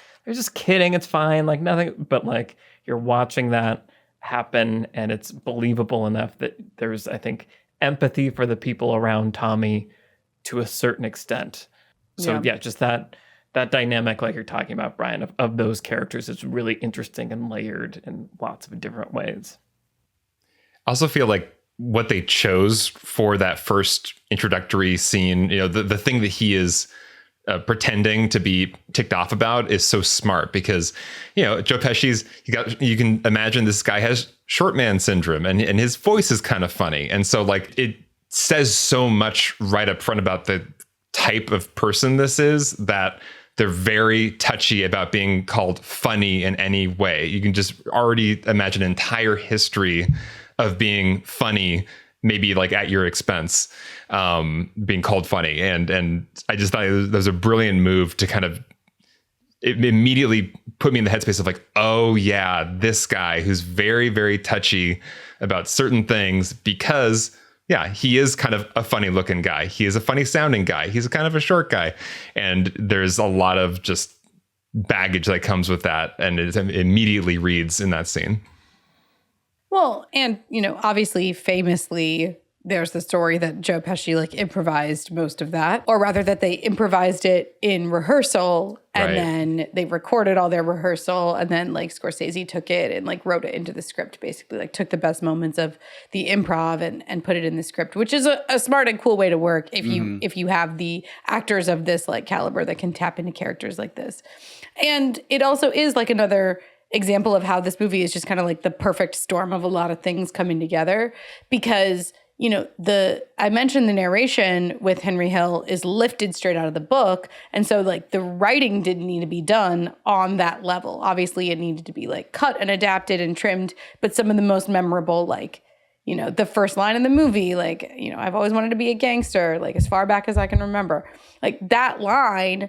kidding. It's fine. Like nothing, but like you're watching that happen and it's believable enough that there's, I think, empathy for the people around Tommy to a certain extent. So just that dynamic, like you're talking about, Brian, of those characters is really interesting and layered in lots of different ways. I also feel like what they chose for that first introductory scene, the thing that he is pretending to be ticked off about is so smart because, Joe Pesci's, you can imagine this guy has short man syndrome and his voice is kind of funny. And so like it says so much right up front about the type of person this is that they're very touchy about being called funny in any way. You can just already imagine an entire history of being funny, maybe like at your expense, being called funny. And I just thought that was a brilliant move to kind of, it immediately put me in the headspace of like, oh yeah, this guy who's very, very touchy about certain things because he is kind of a funny looking guy. He is a funny sounding guy. He's kind of a short guy. And there's a lot of just baggage that comes with that. And it immediately reads in that scene. Well, and, obviously, famously, there's the story that Joe Pesci like improvised most of that, or rather that they improvised it in rehearsal and then they recorded all their rehearsal and then like Scorsese took it and like wrote it into the script, basically like took the best moments of the improv and put it in the script, which is a smart and cool way to work if you have the actors of this like caliber that can tap into characters like this. And it also is like another example of how this movie is just kind of like the perfect storm of a lot of things coming together because I mentioned the narration with Henry Hill is lifted straight out of the book. And so like the writing didn't need to be done on that level. Obviously it needed to be like cut and adapted and trimmed, but some of the most memorable, like, the first line in the movie, like, I've always wanted to be a gangster, like as far back as I can remember, like that line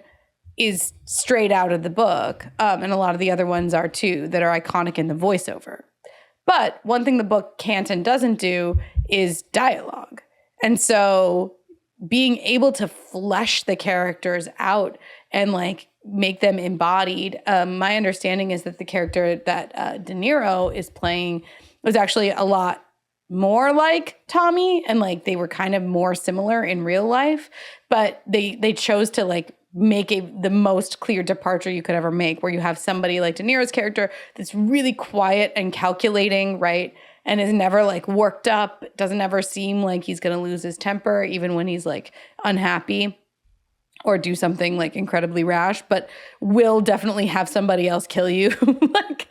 is straight out of the book. And a lot of the other ones are too, that are iconic in the voiceover. But one thing the book can't and doesn't do is dialogue. And so being able to flesh the characters out and like make them embodied. My understanding is that the character that De Niro is playing was actually a lot more like Tommy, and like they were kind of more similar in real life, but they chose to like make the most clear departure you could ever make, where you have somebody like De Niro's character that's really quiet and calculating, right? And is never like worked up, doesn't ever seem like he's going to lose his temper, even when he's like unhappy or do something like incredibly rash, but will definitely have somebody else kill you like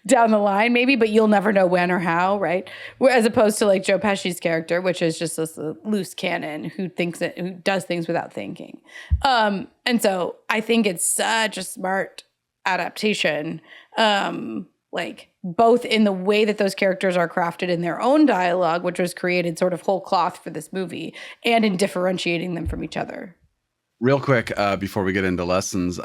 down the line maybe, but you'll never know when or how, right? As opposed to like Joe Pesci's character, which is just this loose cannon who does things without thinking. And so I think it's such a smart adaptation, like both in the way that those characters are crafted in their own dialogue, which was created sort of whole cloth for this movie, and in differentiating them from each other. Real quick, before we get into lessons,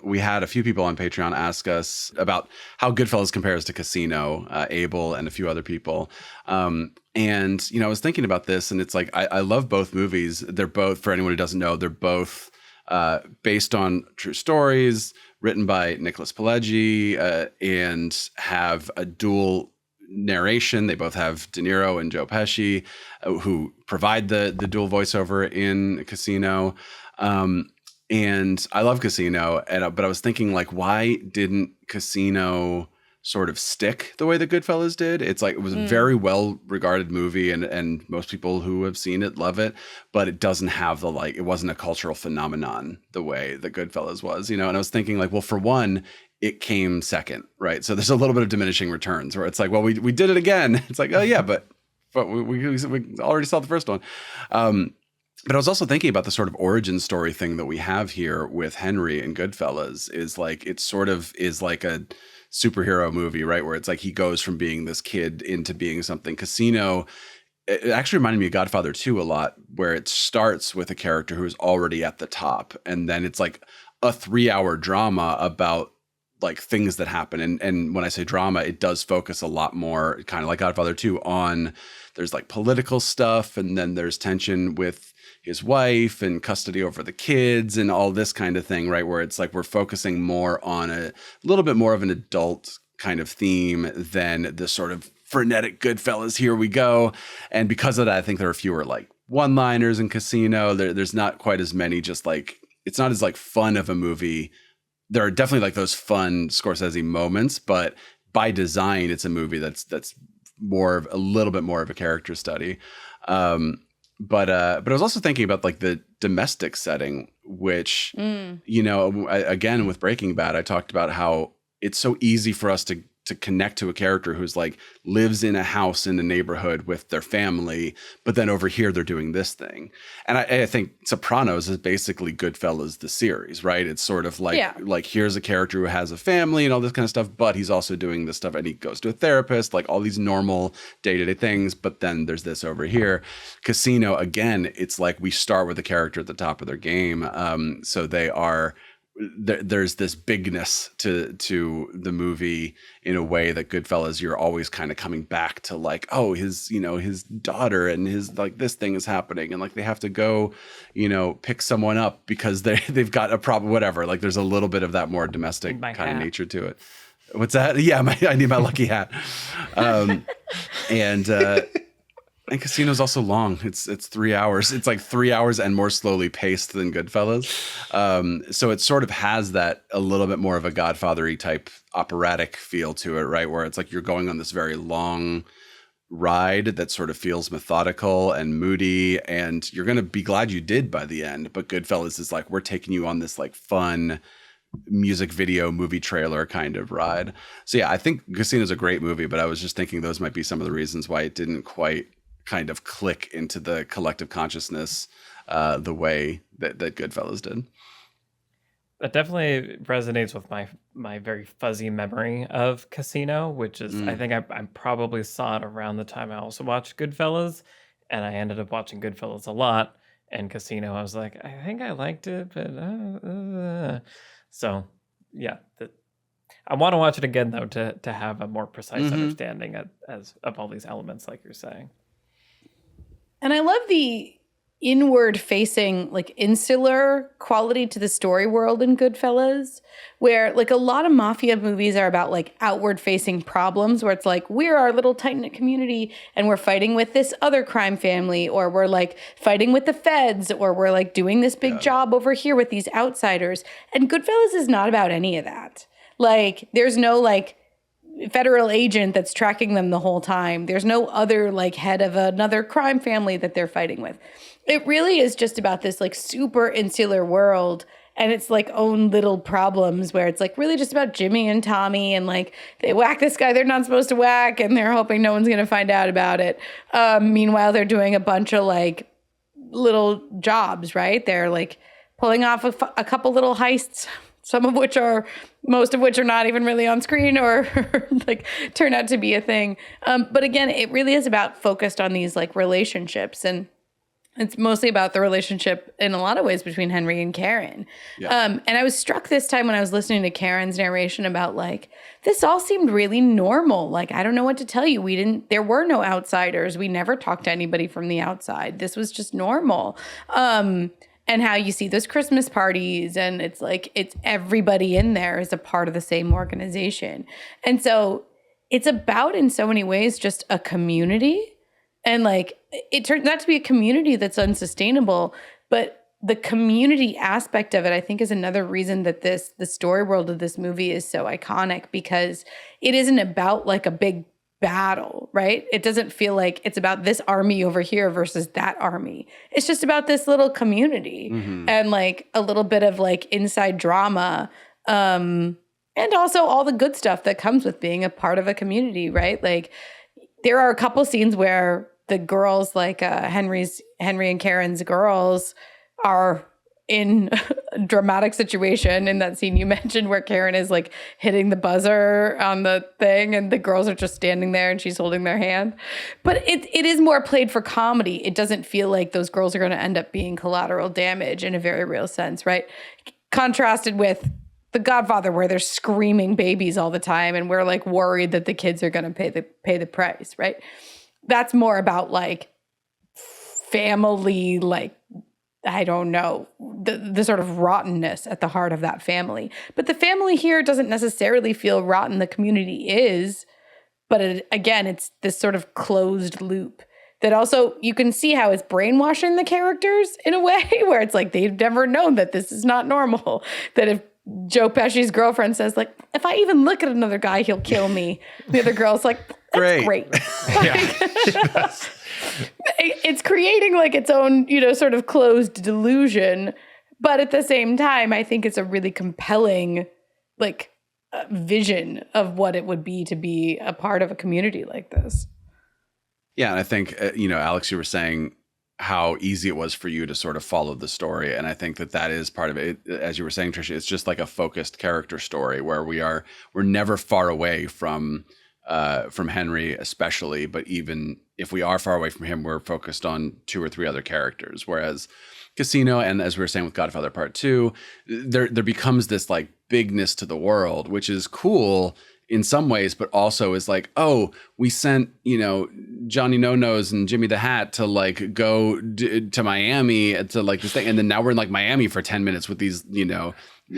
we had a few people on Patreon ask us about how Goodfellas compares to Casino, Abel and a few other people. And, you know, I was thinking about this, and it's like, I love both movies. They're both, for anyone who doesn't know, they're both based on true stories, written by Nicholas Pileggi, and have a dual narration. They both have De Niro and Joe Pesci, who provide the dual voiceover in Casino. And I love Casino, but I was thinking, like, why didn't Casino sort of stick the way that Goodfellas did? It's like, it was a very well regarded movie, and most people who have seen it love it, but it doesn't have the, like, it wasn't a cultural phenomenon the way that Goodfellas was, you know? And I was thinking, like, well, for one, it came second, right? So there's a little bit of diminishing returns where it's like, well, we did it again. It's like, oh yeah, but we already saw the first one. But I was also thinking about the sort of origin story thing that we have here with Henry and Goodfellas, is like, it sort of is like a superhero movie, right? Where it's like he goes from being this kid into being something. Casino, it actually reminded me of Godfather 2 a lot, where it starts with a character who is already at the top. And then it's like a 3-hour drama about like things that happen. And when I say drama, it does focus a lot more, kind of like Godfather 2, on there's like political stuff, and then there's tension with his wife and custody over the kids and all this kind of thing, right? Where it's like we're focusing more on a little bit more of an adult kind of theme than the sort of frenetic Goodfellas, here we go. And because of that, I think there are fewer like one-liners in Casino. There's not quite as many, just like, it's not as like fun of a movie. There are definitely like those fun Scorsese moments, but by design, it's a movie that's more of a little bit more of a character study. But I was also thinking about like the domestic setting, which, you know, again, with Breaking Bad, I talked about how it's so easy for us to connect to a character who's like lives in a house in a neighborhood with their family, but then over here they're doing this thing. And I think Sopranos is basically Goodfellas, the series, right? It's sort of like, like here's a character who has a family and all this kind of stuff, but he's also doing this stuff, and he goes to a therapist, like all these normal day-to-day things, but then there's this over here. Casino, again, it's like we start with a character at the top of their game. So they are, there's this bigness to the movie in a way that Goodfellas, you're always kind of coming back to like, oh, his, you know, his daughter and his, like, this thing is happening, and like they have to go, you know, pick someone up because they've got a problem, whatever. Like there's a little bit of that more domestic kind of nature to it. What's that? Yeah, I need my lucky hat. And Casino's also long. It's 3 hours. It's like 3 hours and more slowly paced than Goodfellas. So it sort of has that a little bit more of a Godfather-y type operatic feel to it, right? Where it's like you're going on this very long ride that sort of feels methodical and moody, and you're going to be glad you did by the end. But Goodfellas is like, we're taking you on this like fun music video, movie trailer kind of ride. So yeah, I think Casino's a great movie, but I was just thinking those might be some of the reasons why it didn't quite kind of click into the collective consciousness the way that Goodfellas did. That definitely resonates with my very fuzzy memory of Casino, which is, I think I probably saw it around the time I also watched Goodfellas, and I ended up watching Goodfellas a lot, and Casino, I was like, I think I liked it, but so yeah. I want to watch it again though to have a more precise understanding of all these elements, like you're saying. And I love the inward facing, like insular quality to the story world in Goodfellas, where like a lot of mafia movies are about like outward facing problems where it's like, we're our little tight knit community and we're fighting with this other crime family, or we're like fighting with the feds, or we're like doing this big job over here with these outsiders. And Goodfellas is not about any of that. Like there's no like federal agent that's tracking them the whole time. There's no other like head of another crime family that they're fighting with. It really is just about this like super insular world and it's like own little problems where it's like really just about Jimmy and Tommy, and like they whack this guy they're not supposed to whack and they're hoping no one's going to find out about it. Meanwhile, they're doing a bunch of like little jobs, right? They're like pulling off a couple little heists, most of which are not even really on screen or like turn out to be a thing. But again, it really is about focused on these like relationships, and it's mostly about the relationship in a lot of ways between Henry and Karen. Yeah. And I was struck this time when I was listening to Karen's narration about like, this all seemed really normal. Like, I don't know what to tell you. There were no outsiders. We never talked to anybody from the outside. This was just normal. And how you see those Christmas parties, and it's like, it's everybody in there is a part of the same organization. And so it's about, in so many ways, just a community. And like, it turns out to be a community that's unsustainable, but the community aspect of it, I think, is another reason that the story world of this movie is so iconic, because it isn't about like a big battle, right? It doesn't feel like it's about this army over here versus that army. It's just about this little community and like a little bit of like inside drama, and also all the good stuff that comes with being a part of a community, right? Like there are a couple scenes where the girls, like Henry and Karen's girls, are in a dramatic situation in that scene you mentioned where Karen is like hitting the buzzer on the thing and the girls are just standing there and she's holding their hand. But it is more played for comedy. It doesn't feel like those girls are going to end up being collateral damage in a very real sense, right? Contrasted with The Godfather, where they're screaming babies all the time and we're like worried that the kids are going to pay the price, right? That's more about like family, like, I don't know, the sort of rottenness at the heart of that family. But the family here doesn't necessarily feel rotten. The community is. But it's this sort of closed loop that also you can see how it's brainwashing the characters in a way where it's like they've never known that this is not normal. That if Joe Pesci's girlfriend says, like, if I even look at another guy, he'll kill me. The other girl's like, that's great. It's creating like its own, sort of closed delusion. But at the same time, I think it's a really compelling, like, vision of what it would be to be a part of a community like this. Yeah. And I think, Alex, you were saying how easy it was for you to sort of follow the story. And I think that is part of it. As you were saying, Tricia, it's just like a focused character story where we're never far away from Henry especially, but even if we are far away from him, we're focused on 2 or 3 other characters. Whereas Casino, and as we were saying with Godfather Part 2, there becomes this like bigness to the world, which is cool in some ways, but also is like, oh, we sent, Johnny No-Nose and Jimmy the Hat to like go to Miami to like this thing. And then now we're in like Miami for 10 minutes with these,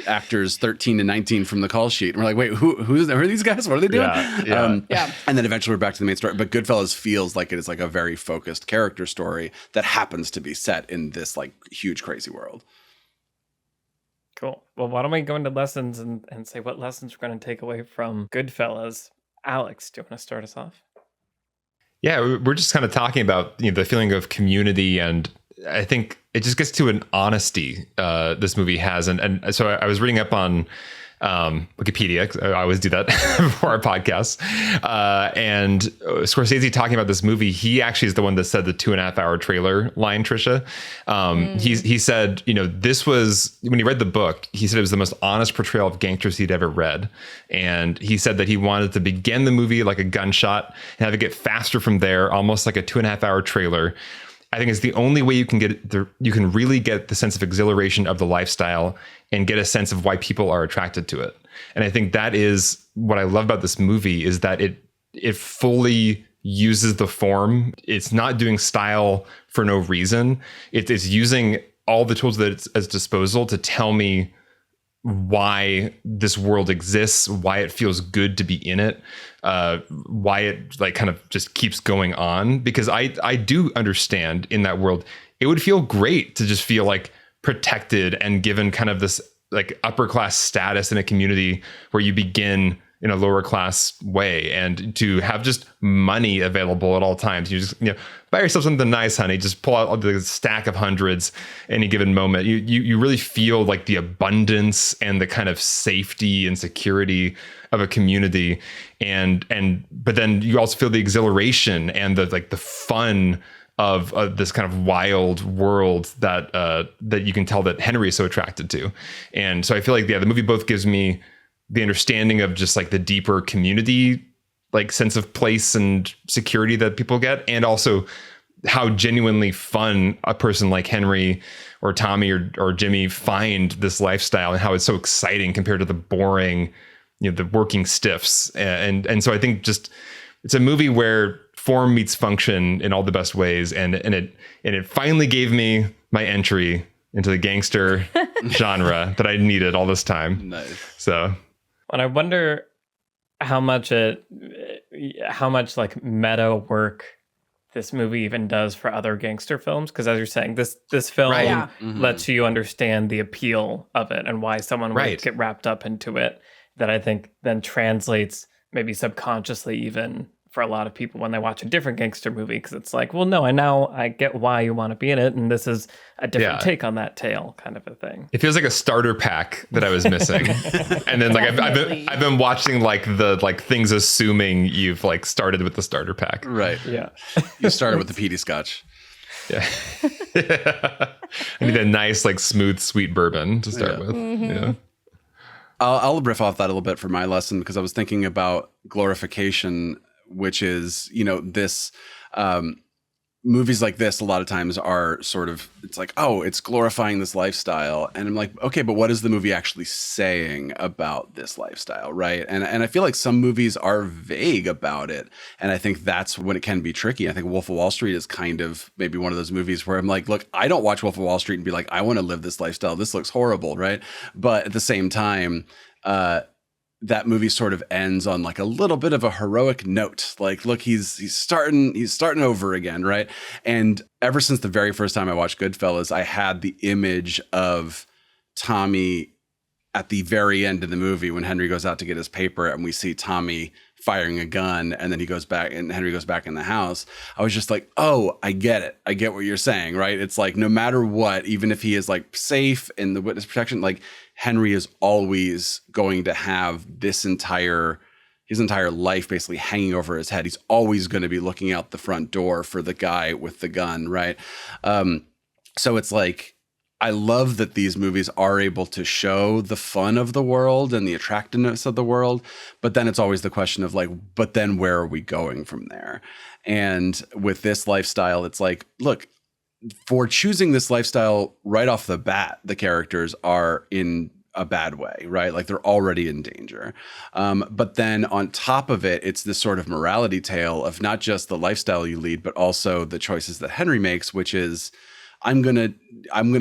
actors 13 and 19 from the call sheet. And we're like, wait, who are these guys? What are they doing? Yeah. And then eventually we're back to the main story. But Goodfellas feels like it is like a very focused character story that happens to be set in this like huge, crazy world. Cool. Well, why don't we go into lessons and say what lessons we're going to take away from Goodfellas? Alex, do you want to start us off? Yeah, we're just kind of talking about the feeling of community, and I think it just gets to an honesty this movie has. And so I was reading up on Wikipedia, 'cause I always do that before our podcast. And Scorsese talking about this movie, he actually is the one that said the 2.5 hour trailer line, Trisha. He said, this was, when he read the book, he said it was the most honest portrayal of gangsters he'd ever read. And he said that he wanted to begin the movie like a gunshot and have it get faster from there, almost like a 2.5 hour trailer. I think it's the only way you can you can really get the sense of exhilaration of the lifestyle and get a sense of why people are attracted to it. And I think that is what I love about this movie, is that it fully uses the form. It's not doing style for no reason. It is using all the tools that it's at its disposal to tell me why this world exists, why it feels good to be in it, why it like kind of just keeps going on. Because I do understand in that world, it would feel great to just feel like protected and given kind of this like upper class status in a community where you begin in a lower class way, and to have just money available at all times. You just, buy yourself something nice, honey. Just pull out the stack of hundreds any given moment. You really feel like the abundance and the kind of safety and security of a community. But then you also feel the exhilaration and the fun of this kind of wild world that you can tell that Henry is so attracted to. And so I feel like, the movie both gives me the understanding of just like the deeper community, like sense of place and security that people get, and also how genuinely fun a person like Henry or Tommy or Jimmy find this lifestyle, and how it's so exciting compared to the boring, the working stiffs. And so I think just it's a movie where form meets function in all the best ways, and it finally gave me my entry into the gangster genre that I needed all this time. Nice. So. And I wonder how much like meta work this movie even does for other gangster films. Because as you're saying, this film Right. Yeah. lets you understand the appeal of it and why someone would Right. get wrapped up into it. That I think then translates maybe subconsciously even for a lot of people when they watch a different gangster movie, because it's like, well, no, I get why you want to be in it, and this is a different take on that tale, kind of a thing. It feels like a starter pack that I was missing. And then like I've been watching like the things assuming you've like started with the starter pack. Right. Yeah. You started with the peaty scotch. Yeah. I need a nice like smooth sweet bourbon to start with. Yeah. I'll riff off that a little bit for my lesson, because I was thinking about glorification, which is, this movies like this a lot of times are sort of, it's like, oh, it's glorifying this lifestyle. And I'm like, okay, but what is the movie actually saying about this lifestyle, right? And I feel like some movies are vague about it. And I think that's when it can be tricky. I think Wolf of Wall Street is kind of maybe one of those movies where I'm like, look, I don't watch Wolf of Wall Street and be like, I want to live this lifestyle. This looks horrible, right? But at the same time, that movie sort of ends on like a little bit of a heroic note. Like, look, he's starting over again, right? And ever since the very first time I watched Goodfellas, I had the image of Tommy at the very end of the movie when Henry goes out to get his paper and we see Tommy firing a gun, and then he goes back and Henry goes back in the house. I was just like, oh, I get it. I get what you're saying, right? It's like, no matter what, even if he is like safe in the witness protection, like Henry is always going to have his entire life basically hanging over his head. He's always going to be looking out the front door for the guy with the gun, right? So it's like, I love that these movies are able to show the fun of the world and the attractiveness of the world, but then it's always the question of like, but then where are we going from there? And with this lifestyle, it's like, look, for choosing this lifestyle right off the bat, the characters are in a bad way, right? Like they're already in danger. But then on top of it, it's this sort of morality tale of not just the lifestyle you lead, but also the choices that Henry makes, which is, I'm gonna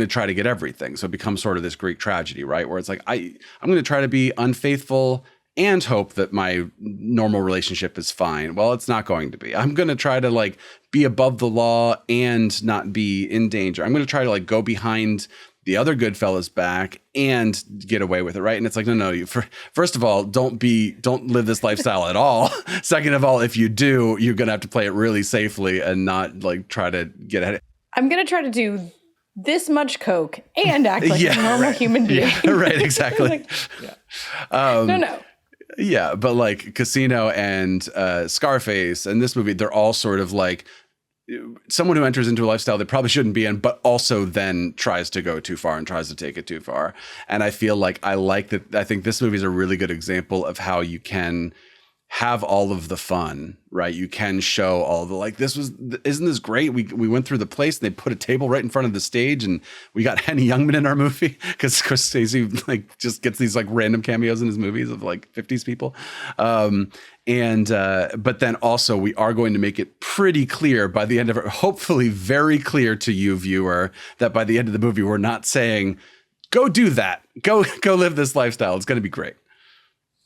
try to get everything. So it becomes sort of this Greek tragedy, right? Where it's like, I'm gonna try to be unfaithful and hope that my normal relationship is fine. Well, it's not going to be. I'm gonna try to like be above the law and not be in danger. I'm gonna try to like go behind the other Goodfellas back and get away with it, right? And it's like, no. First of all, don't live this lifestyle at all. Second of all, if you do, you're gonna have to play it really safely and not like try to get ahead. I'm going to try to do this much coke and act like a normal human being. Yeah, right, exactly. Like, no. Yeah, but like Casino and Scarface and this movie, they're all sort of like someone who enters into a lifestyle they probably shouldn't be in, but also then tries to go too far and tries to take it too far. And I feel like I like that. I think this movie is a really good example of how you can have all of the fun, right? You can show all the like, isn't this great? We went through the place and they put a table right in front of the stage and we got Henny Youngman in our movie because Scorsese like just gets these like random cameos in his movies of like 50s people. But then also we are going to make it pretty clear by the end of it, hopefully very clear to you viewer, that by the end of the movie, we're not saying, go do that. Go live this lifestyle. It's going to be great.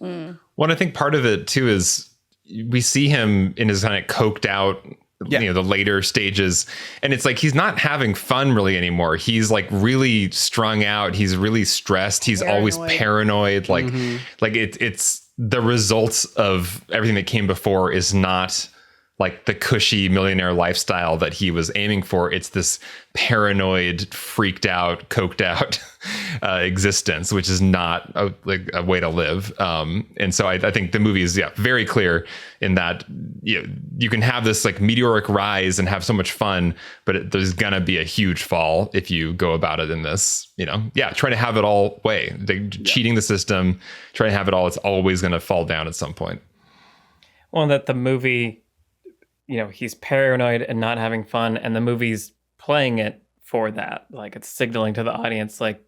Well, I think part of it too is we see him in his kind of coked out, the later stages, and it's like he's not having fun really anymore. He's like really strung out. He's really stressed. He's always paranoid. Like it's the results of everything that came before is not like the cushy millionaire lifestyle that he was aiming for. It's this paranoid, freaked out, coked out existence, which is not a way to live. And so I think the movie is very clear in that you can have this like meteoric rise and have so much fun, but there's gonna be a huge fall if you go about it in this, trying to have it all way, cheating the system, trying to have it all. It's always gonna fall down at some point. Well, that the movie, he's paranoid and not having fun, and the movie's playing it for that. Like, it's signaling to the audience, like,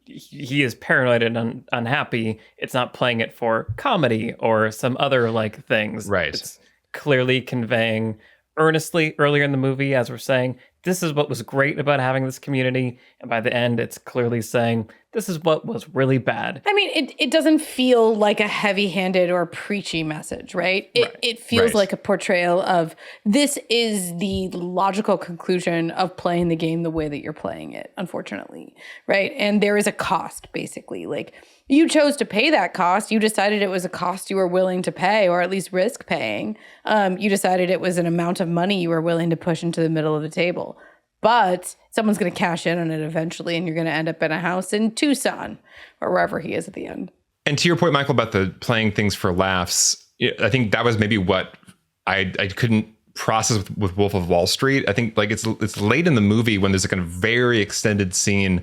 he is paranoid and unhappy. It's not playing it for comedy or some other, like, things. Right. It's clearly conveying earnestly earlier in the movie, as we're saying, this is what was great about having this community. And by the end, it's clearly saying, this is what was really bad. I mean, it doesn't feel like a heavy-handed or preachy message, right? It feels like a portrayal of this is the logical conclusion of playing the game the way that you're playing it, unfortunately, right? And there is a cost, basically. Like, you chose to pay that cost. You decided it was a cost you were willing to pay, or at least risk paying. You decided it was an amount of money you were willing to push into the middle of the table. But someone's going to cash in on it eventually, and you're going to end up in a house in Tucson or wherever he is at the end. And to your point, Michael, about the playing things for laughs, I think that was maybe what I couldn't process with Wolf of Wall Street. I think like it's late in the movie when there's a kind of very extended scene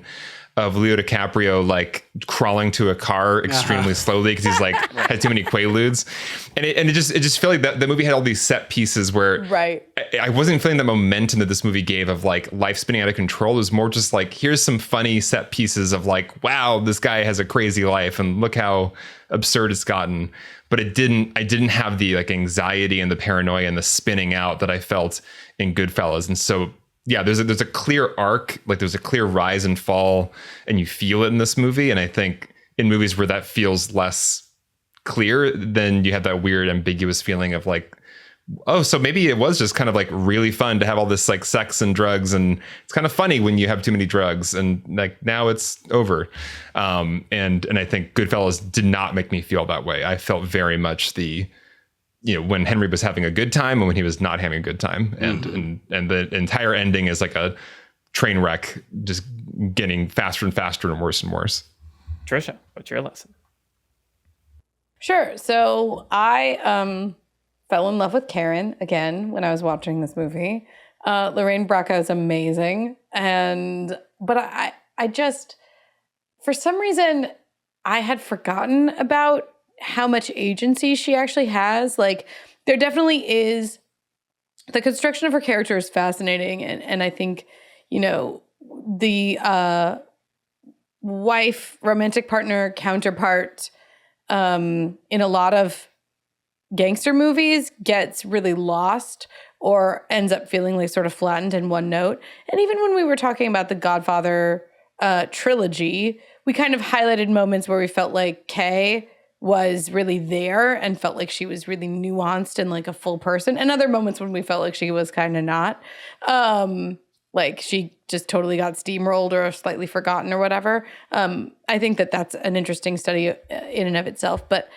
of Leo DiCaprio like crawling to a car extremely slowly because he's like had too many quaaludes, and it just felt like that the movie had all these set pieces where I wasn't feeling the momentum that this movie gave of like life spinning out of control. It was more just like, here's some funny set pieces of like, wow, this guy has a crazy life and look how absurd it's gotten. But I didn't have the like anxiety and the paranoia and the spinning out that I felt in Goodfellas. And so there's a clear arc, like there's a clear rise and fall, and you feel it in this movie. And I think in movies where that feels less clear, then you have that weird ambiguous feeling of like, oh, so maybe it was just kind of like really fun to have all this like sex and drugs, and it's kind of funny when you have too many drugs, and like now it's over. And I think Goodfellas did not make me feel that way. I felt very much when Henry was having a good time and when he was not having a good time. And the entire ending is like a train wreck, just getting faster and faster and worse and worse. Trisha, what's your lesson? Sure. So I fell in love with Karen again when I was watching this movie. Lorraine Bracco is amazing. But I just, for some reason, I had forgotten about how much agency she actually has. Like, there definitely is, the construction of her character is fascinating, and I think the wife, romantic partner, counterpart in a lot of gangster movies gets really lost or ends up feeling like sort of flattened in one note. And even when we were talking about the Godfather trilogy, we kind of highlighted moments where we felt like Kay was really there and felt like she was really nuanced and like a full person, and other moments when we felt like she was kind of not. Like she just totally got steamrolled or slightly forgotten or whatever. I think that that's an interesting study in and of itself. But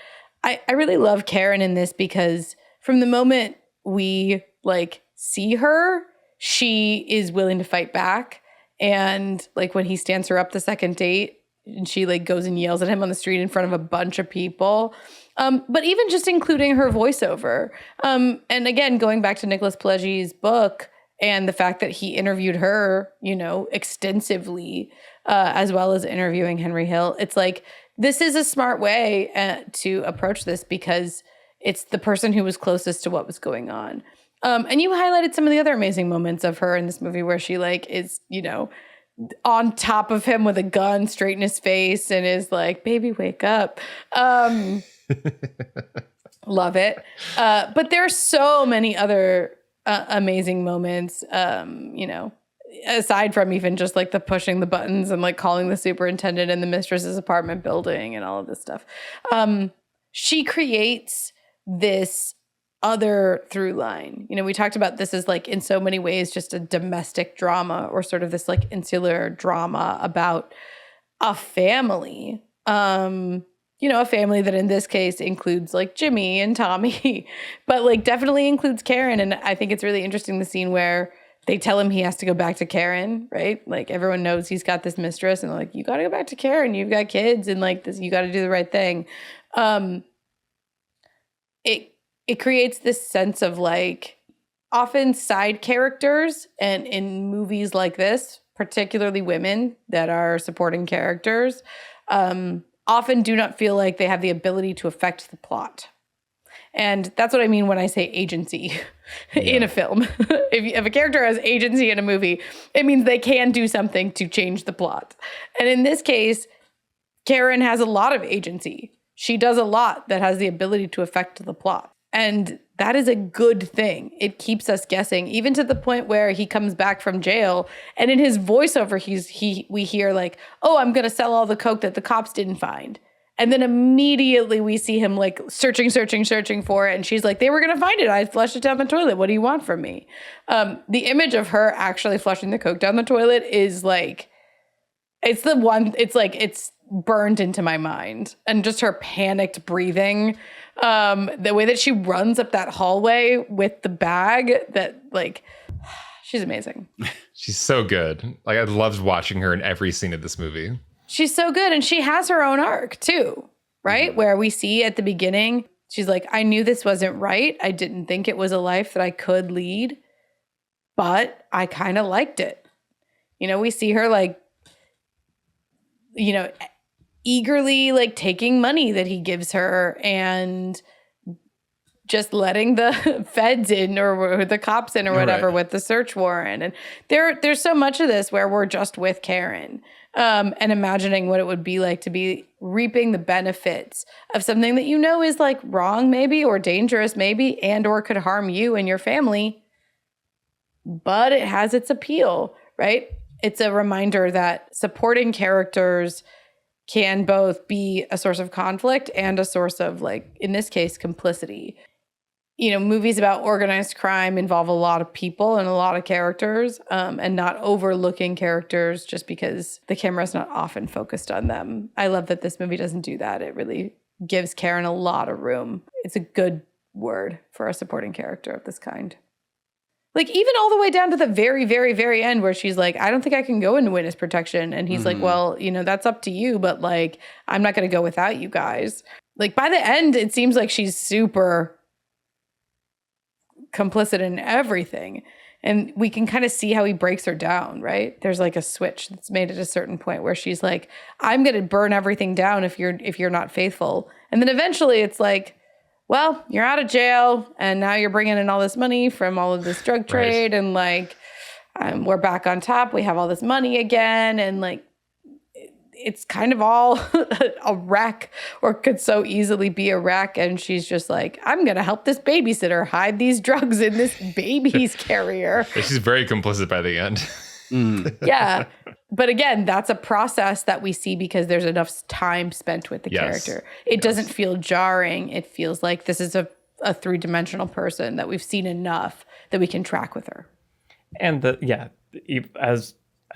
I really love Karen in this because from the moment we like see her, she is willing to fight back. And like when he stands her up the second date, and she like goes and yells at him on the street in front of a bunch of people. But even just including her voiceover. And again, going back to Nicholas Pileggi's book and the fact that he interviewed her, extensively, as well as interviewing Henry Hill. It's like, this is a smart way to approach this because It's the person who was closest to what was going on. And you highlighted some of the other amazing moments of her in this movie where she like is, you know, on top of him with a gun straight in his face and is like, baby, wake up. Love it. But there are so many other amazing moments, you know, aside from even just like the pushing the buttons and like calling the superintendent in the mistress's apartment building and all of this stuff. She creates this other through line. You know, we talked about this as like in so many ways just a domestic drama or sort of this like insular drama about a family. You know, a family that in this case includes like Jimmy and Tommy, but like definitely includes Karen. And I think it's really interesting the scene where they tell him he has to go back to Karen, right? Like everyone knows he's got this mistress and they're like, you got to go back to Karen. You've got kids and like this, you got to do the right thing. It creates this sense of like often side characters, and in movies like this, particularly women that are supporting characters, often do not feel like they have the ability to affect the plot. And that's what I mean when I say agency in a film. If a character has agency in a movie, it means they can do something to change the plot. And in this case, Karen has a lot of agency. She does a lot that has the ability to affect the plot. And that is a good thing. It keeps us guessing, even to the point where he comes back from jail and in his voiceover, we hear like, oh, I'm going to sell all the coke that the cops didn't find. And then immediately we see him like searching for it. And she's like, they were going to find it. I flushed it down the toilet. What do you want from me? The image of her actually flushing the coke down the toilet is like, it's the one, it's like, it's burned into my mind. And just her panicked breathing, the way that she runs up that hallway with the bag, that like, she's amazing. She's so good. Like I loved watching her in every scene of this movie. She's so good. And she has her own arc too, right? Where we see at the beginning, she's like, I knew this wasn't right. I didn't think it was a life that I could lead, but I kind of liked it. You know, we see her like, you know, eagerly like taking money that he gives her and just letting the feds in or the cops in or whatever with the search warrant. And there's so much of this where we're just with Karen and imagining what it would be like to be reaping the benefits of something that you know is like wrong maybe or dangerous maybe and or could harm you and your family. But it has its appeal, right? It's a reminder that supporting characters can both be a source of conflict and a source of, like, in this case, complicity. You know, movies about organized crime involve a lot of people and a lot of characters, and not overlooking characters just because the camera is not often focused on them. I love that this movie doesn't do that. It really gives Karen a lot of room. It's a good word for a supporting character of this kind. Like, even all the way down to the very, very, very end where she's like, I don't think I can go into witness protection. And he's like, well, you know, that's up to you. But, like, I'm not going to go without you guys. Like, by the end, it seems like she's super complicit in everything. And we can kind of see how he breaks her down, right? There's like a switch that's made at a certain point where she's like, I'm going to burn everything down if you're not faithful. And then eventually it's like, well, you're out of jail and now you're bringing in all this money from all of this drug trade. Right. And like, we're back on top. We have all this money again. And like, it's kind of all a wreck, or could so easily be a wreck. And she's just like, I'm going to help this babysitter hide these drugs in this baby's carrier. She's very complicit by the end. Yeah. But again, that's a process that we see because there's enough time spent with the character. It doesn't feel jarring. It feels like this is a three-dimensional person that we've seen enough that we can track with her. And as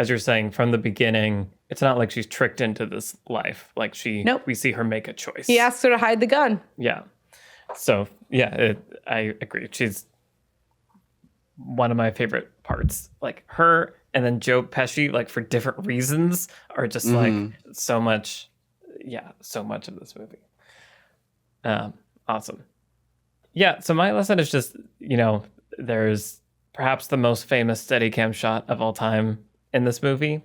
you're saying, from the beginning, it's not like she's tricked into this life. Like we see her make a choice. He asks her to hide the gun. Yeah. So I agree. She's one of my favorite parts. Like her and then Joe Pesci, like for different reasons, are just like so much of this movie. Awesome. Yeah. So my lesson is just, there's perhaps the most famous Steadicam shot of all time in this movie.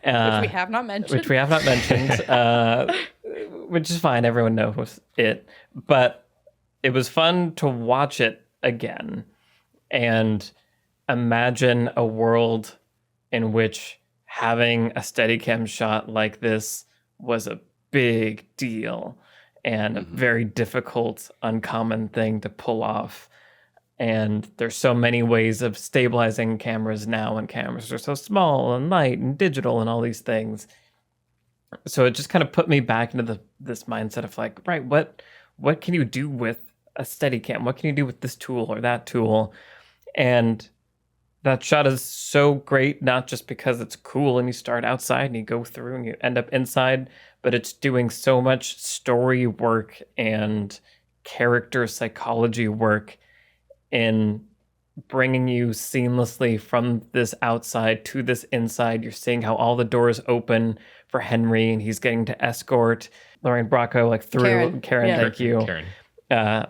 Which we have not mentioned. Which is fine. Everyone knows it. But it was fun to watch it again and imagine a world in which having a Steadicam shot like this was a big deal and a very difficult, uncommon thing to pull off. And there's so many ways of stabilizing cameras now, and cameras are so small and light and digital and all these things. So it just kind of put me back into this mindset of like, right, what can you do with a Steadicam? What can you do with this tool or that tool? And that shot is so great, not just because it's cool and you start outside and you go through and you end up inside, but it's doing so much story work and character psychology work in bringing you seamlessly from this outside to this inside. You're seeing how all the doors open for Henry and he's getting to escort Lorraine Bracco like through Karen, Yeah. thank you. Karen.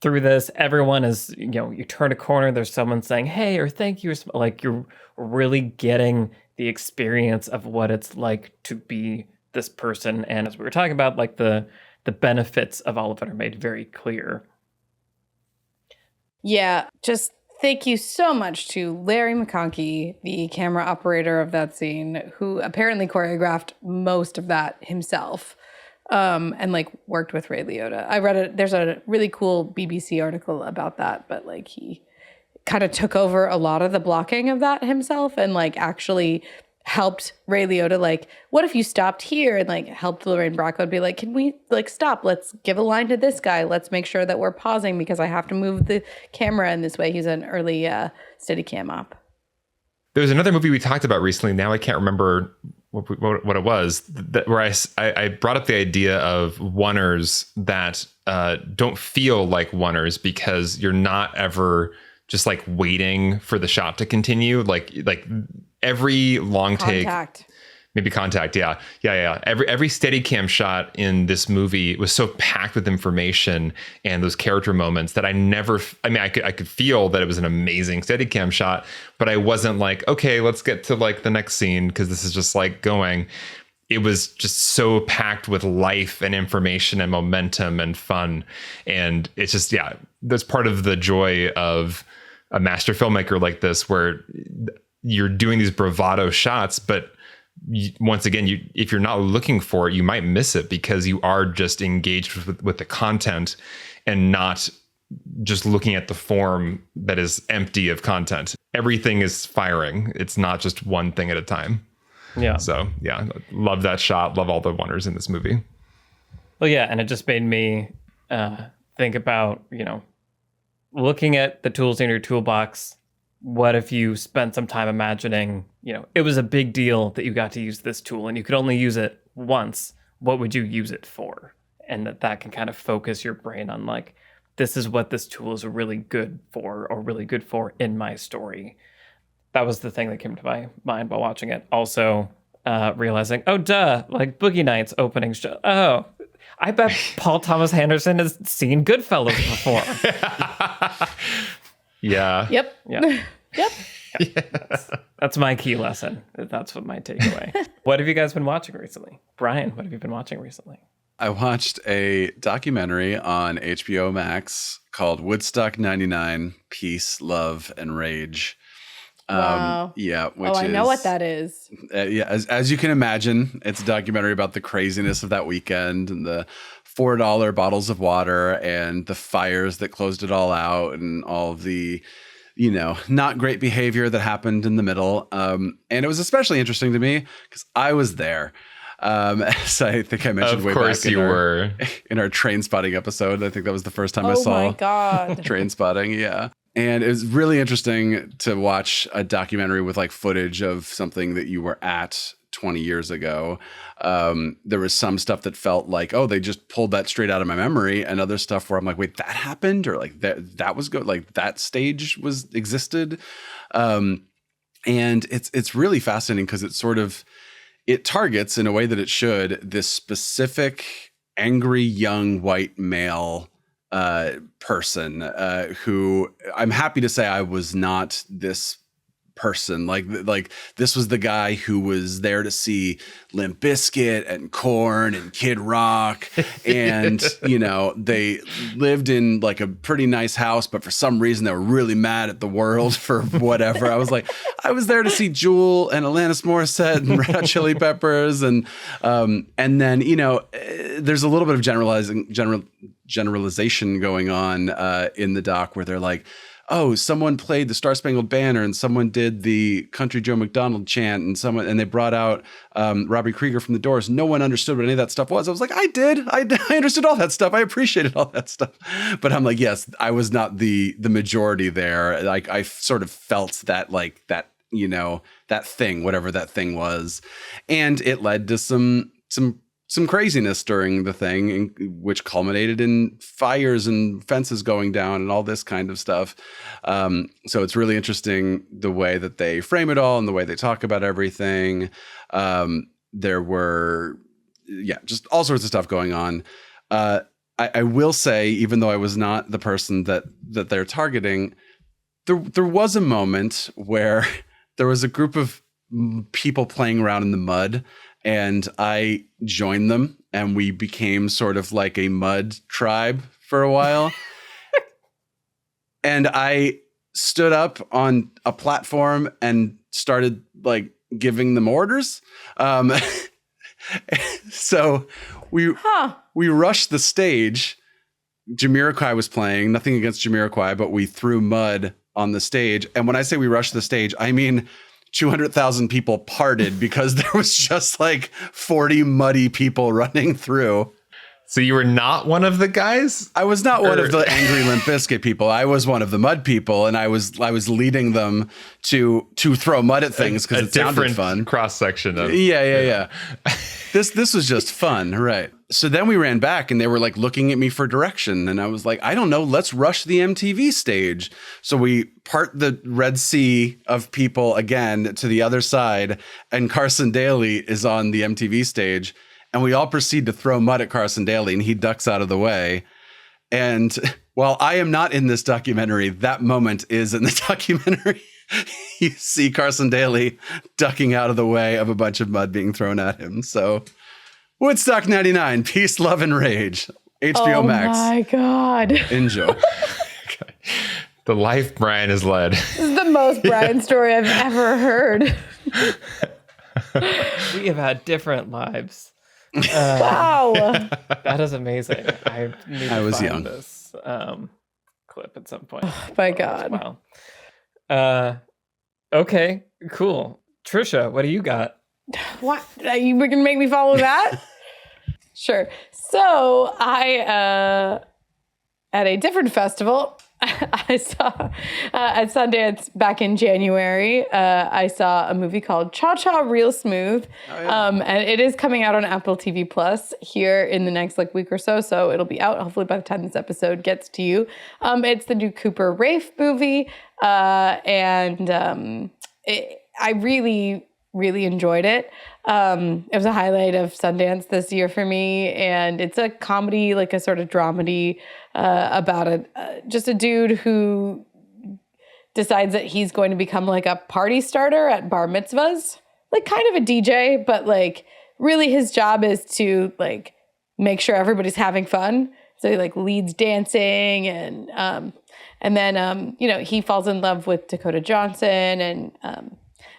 Through this, everyone is, you turn a corner, there's someone saying, hey, or thank you. Like you're really getting the experience of what it's like to be this person. And as we were talking about, like the benefits of all of it are made very clear. Yeah, just thank you so much to Larry McConkey, the camera operator of that scene, who apparently choreographed most of that himself. And like worked with Ray Liotta. I read it. There's a really cool BBC article about that, but like he kind of took over a lot of the blocking of that himself and like actually helped Ray Liotta. Like, what if you stopped here and like helped Lorraine Bracco be like, can we like stop? Let's give a line to this guy. Let's make sure that we're pausing because I have to move the camera in this way. He's an early Steadicam op. There was another movie we talked about recently. Now I can't remember what it was, where I brought up the idea of oneers that don't feel like oneers because you're not ever just like waiting for the shot to continue. Like every long Contact. take. Maybe Contact, yeah. Every Steadicam shot in this movie was so packed with information and those character moments that I could feel that it was an amazing Steadicam shot, but I wasn't like, okay, let's get to like the next scene because this is just like going. It was just so packed with life and information and momentum and fun. And it's just, yeah, that's part of the joy of a master filmmaker like this, where you're doing these bravado shots, but once again, if you're not looking for it, you might miss it because you are just engaged with the content and not just looking at the form that is empty of content. Everything is firing. It's not just one thing at a time. Yeah. So yeah, love that shot. Love all the wonders in this movie. Well, yeah. And it just made me think about, looking at the tools in your toolbox. What if you spent some time imagining, it was a big deal that you got to use this tool and you could only use it once. What would you use it for? And that can kind of focus your brain on like, this is what this tool is really good for or really good for in my story. That was the thing that came to my mind while watching it. Also realizing, oh, duh, like Boogie Nights opening show. Oh, I bet Paul Thomas Anderson has seen Goodfellas before. Yeah. Yep. Yeah. Yep. That's my key lesson. That's what my takeaway. What have you guys been watching recently? Brian, what have you been watching recently? I watched a documentary on HBO Max called Woodstock 99, Peace, Love, and Rage. Wow. Yeah. Which I know what that is. Yeah. As you can imagine, it's a documentary about the craziness of that weekend and the $4 bottles of water and the fires that closed it all out and all of the, not great behavior that happened in the middle. And it was especially interesting to me because I was there. So I think I mentioned way back in our train spotting episode. I think that was the first time I saw my God. train spotting. Yeah. And it was really interesting to watch a documentary with like footage of something that you were at 20 years ago. There was some stuff that felt like, oh, they just pulled that straight out of my memory, and other stuff where I'm like, wait, that happened, or like that was good, like that stage existed. And it's really fascinating because it targets in a way that it should this specific angry young white male person who I'm happy to say I was not this person. Like this was the guy who was there to see Limp Bizkit and Korn and Kid Rock, and they lived in like a pretty nice house, but for some reason they were really mad at the world for whatever. I was like, I was there to see Jewel and Alanis Morissette and Red Hot Chili Peppers, and then there's a little bit of generalization going on in the doc where they're like, oh, someone played the Star Spangled Banner and someone did the Country Joe McDonald chant and they brought out Robbie Krieger from the Doors. No one understood what any of that stuff was. I was like, I did. I understood all that stuff. I appreciated all that stuff. But I'm like, yes, I was not the majority there. Like I sort of felt that that thing, whatever that thing was. And it led to some craziness during the thing, which culminated in fires and fences going down and all this kind of stuff. So it's really interesting the way that they frame it all and the way they talk about everything. There were, just all sorts of stuff going on. I will say, even though I was not the person that they're targeting, there was a moment where there was a group of people playing around in the mud, and I joined them, and we became sort of like a mud tribe for a while. And I stood up on a platform and started like giving them orders. So we rushed the stage. Jamiroquai was playing. Nothing against Jamiroquai, but we threw mud on the stage. And when I say we rushed the stage, I mean 200,000 people parted because there was just like 40 muddy people running through. So you were not one of the guys? I was not one of the angry Limp Bizkit people. I was one of the mud people, and I was leading them to throw mud at things because it sounded fun. Cross section of yeah. This was just fun, right? So then we ran back, and they were like looking at me for direction, and I was like, I don't know, let's rush the MTV stage. So we part the Red Sea of people again to the other side, and Carson Daly is on the MTV stage. And we all proceed to throw mud at Carson Daly, and he ducks out of the way. And while I am not in this documentary, that moment is in the documentary. You see Carson Daly ducking out of the way of a bunch of mud being thrown at him. So Woodstock 99, Peace, Love, and Rage. HBO Max. Oh my God. Enjoy. Okay. The life Brian has led. This is the most Brian story I've ever heard. We have had different lives. Wow. That is amazing. I was find young. This clip at some point. Oh my God. Wow. Okay, cool. Trisha, what do you got? What? You were going to make me follow that? Sure. So I, at a different festival, I saw at Sundance back in January, I saw a movie called Cha Cha Real Smooth. Oh, yeah. And it is coming out on Apple TV Plus here in the next week or so. So it'll be out hopefully by the time this episode gets to you. It's the new Cooper Raiff movie. I really, really enjoyed it. It was a highlight of Sundance this year for me. And it's a comedy, like a sort of dramedy about just a dude who decides that he's going to become like a party starter at bar mitzvahs, like kind of a DJ, but like really his job is to like make sure everybody's having fun. So he like leads dancing and then he falls in love with Dakota Johnson. And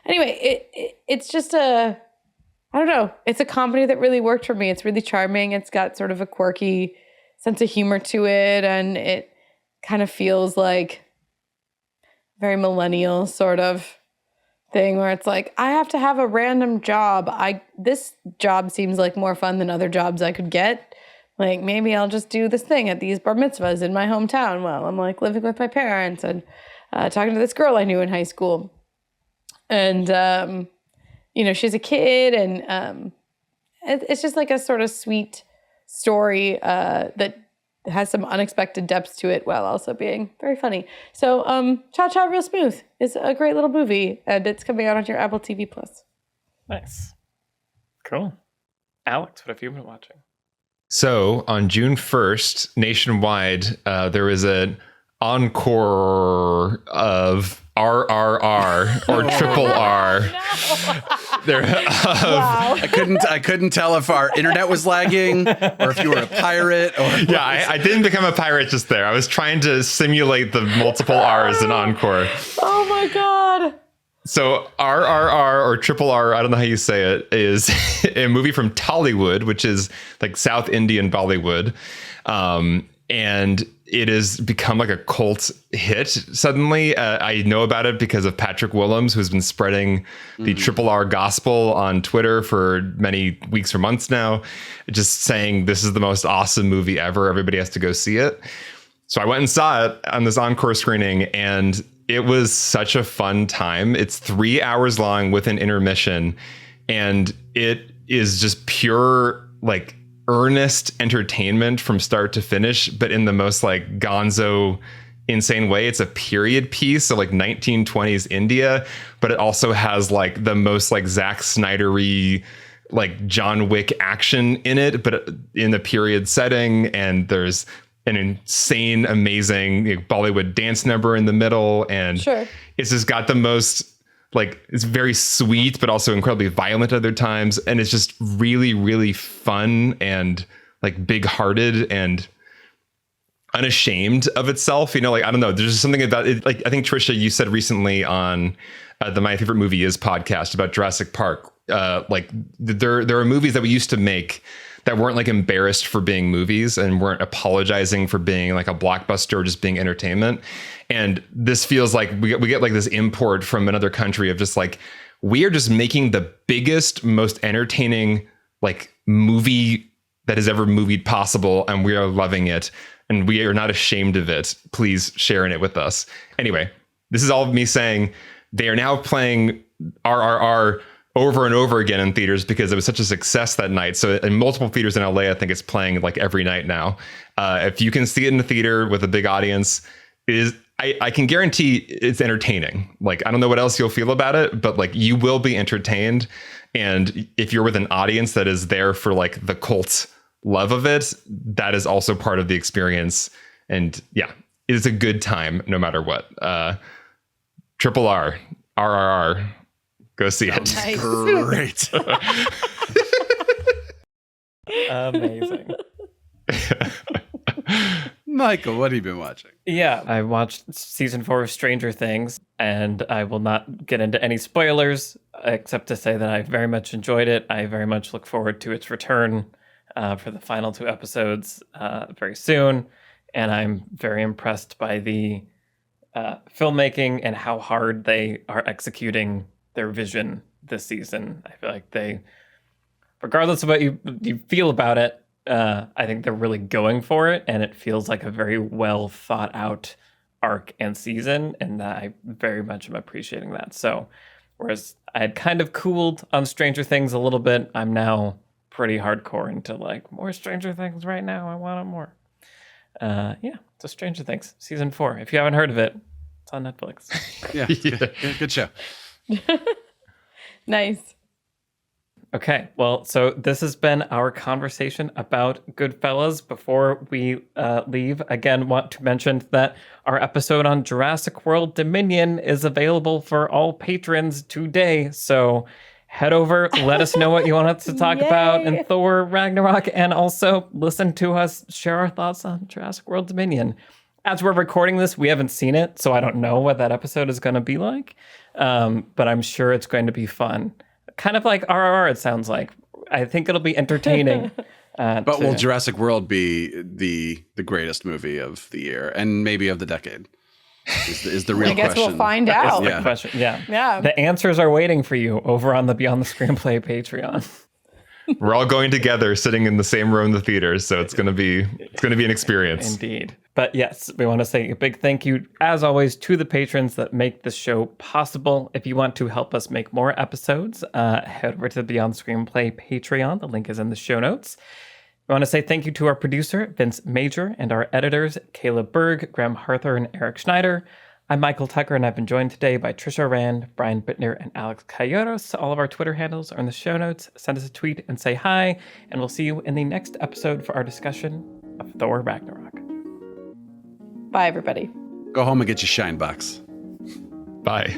anyway, it's just I don't know. It's a comedy that really worked for me. It's really charming. It's got sort of a quirky sense of humor to it. And it kind of feels like very millennial sort of thing where it's like, I have to have a random job. This job seems like more fun than other jobs I could get. Like maybe I'll just do this thing at these bar mitzvahs in my hometown while I'm like living with my parents and talking to this girl I knew in high school. And, she's a kid and it's just like a sort of sweet story that has some unexpected depths to it while also being very funny. So Cha Cha Real Smooth is a great little movie and it's coming out on your Apple TV Plus. Nice. Cool. Alex, what have you been watching? So on June 1st, nationwide, there was an encore of RRR or triple R. There, Wow. I couldn't tell if our internet was lagging or if you were a pirate. Or yeah, I didn't become a pirate just there. I was trying to simulate the multiple R's in encore. Oh my God. So RRR or triple R, I don't know how you say it, is a movie from Tollywood, which is like South Indian Bollywood. And it has become like a cult hit suddenly. I know about it because of Patrick Willems, who's been spreading the triple R gospel on Twitter for many weeks or months now, just saying this is the most awesome movie ever. Everybody has to go see it. So I went and saw it on this encore screening, and it was such a fun time. It's 3 hours long with an intermission, and it is just pure, like, earnest entertainment from start to finish, but in the most like gonzo, insane way. It's a period piece, so like 1920s India, but it also has like the most like Zack Snyder-y, like John Wick action in it, but in the period setting. And there's an insane, amazing Bollywood dance number in the middle, and Sure. It's just got the most, like, it's very sweet, but also incredibly violent at other times. And it's just really, really fun and like big hearted and unashamed of itself. You know, like, I don't know, there's just something about it. Like, I think Trisha, you said recently on the My Favorite Movie Is podcast about Jurassic Park. Like there are movies that we used to make that weren't like embarrassed for being movies and weren't apologizing for being like a blockbuster or just being entertainment. And this feels like we get like this import from another country of just like, we are just making the biggest, most entertaining like movie that has ever movied possible. And we are loving it. And we are not ashamed of it. Please share in it with us. Anyway, this is all of me saying they are now playing RRR over and over again in theaters because it was such a success that night. So in multiple theaters in LA, I think it's playing like every night now. If you can see it in the theater with a big audience, I can guarantee it's entertaining. Like, I don't know what else you'll feel about it, but like you will be entertained. And if you're with an audience that is there for like the cult love of it, that is also part of the experience. And yeah, it's a good time no matter what. Triple R, RRR. Go see it. Nice. Great. Amazing. Michael, what have you been watching? Yeah, I watched season 4 of Stranger Things, and I will not get into any spoilers except to say that I very much enjoyed it. I very much look forward to its return for the final 2 episodes very soon, and I'm very impressed by the filmmaking and how hard they are executing their vision this season. I feel like they, regardless of what you feel about it, I think they're really going for it, and it feels like a very well thought out arc and season, and I very much am appreciating that. So whereas I had kind of cooled on Stranger Things a little bit, I'm now pretty hardcore into like more Stranger Things right now. I want it more. Yeah, so Stranger Things season 4. If you haven't heard of it, it's on Netflix. Yeah, good show. Nice. Okay, well, so this has been our conversation about Goodfellas. Before we leave, again, want to mention that our episode on Jurassic World Dominion is available for all patrons today. So head over, let us know what you want us to talk about in Thor Ragnarok, and also listen to us share our thoughts on Jurassic World Dominion. As we're recording this, we haven't seen it, so I don't know what that episode is going to be like, but I'm sure it's going to be fun. Kind of like RRR, it sounds like. I think it'll be entertaining. But will Jurassic World be the greatest movie of the year and maybe of the decade? Is the real question. I guess we'll find out. Yeah. Question. Yeah. Yeah. The answers are waiting for you over on the Beyond the Screenplay Patreon. We're all going together, sitting in the same row in the theaters, so it's gonna be an experience. Indeed. But yes, we want to say a big thank you, as always, to the patrons that make this show possible. If you want to help us make more episodes, head over to the Beyond Screenplay Patreon. The link is in the show notes. We want to say thank you to our producer, Vince Major, and our editors, Caleb Berg, Graham Harther, and Eric Schneider. I'm Michael Tucker, and I've been joined today by Trisha Rand, Brian Bittner, and Alex Coyotes. All of our Twitter handles are in the show notes. Send us a tweet and say hi, and we'll see you in the next episode for our discussion of Thor Ragnarok. Bye, everybody. Go home and get your shine box. Bye.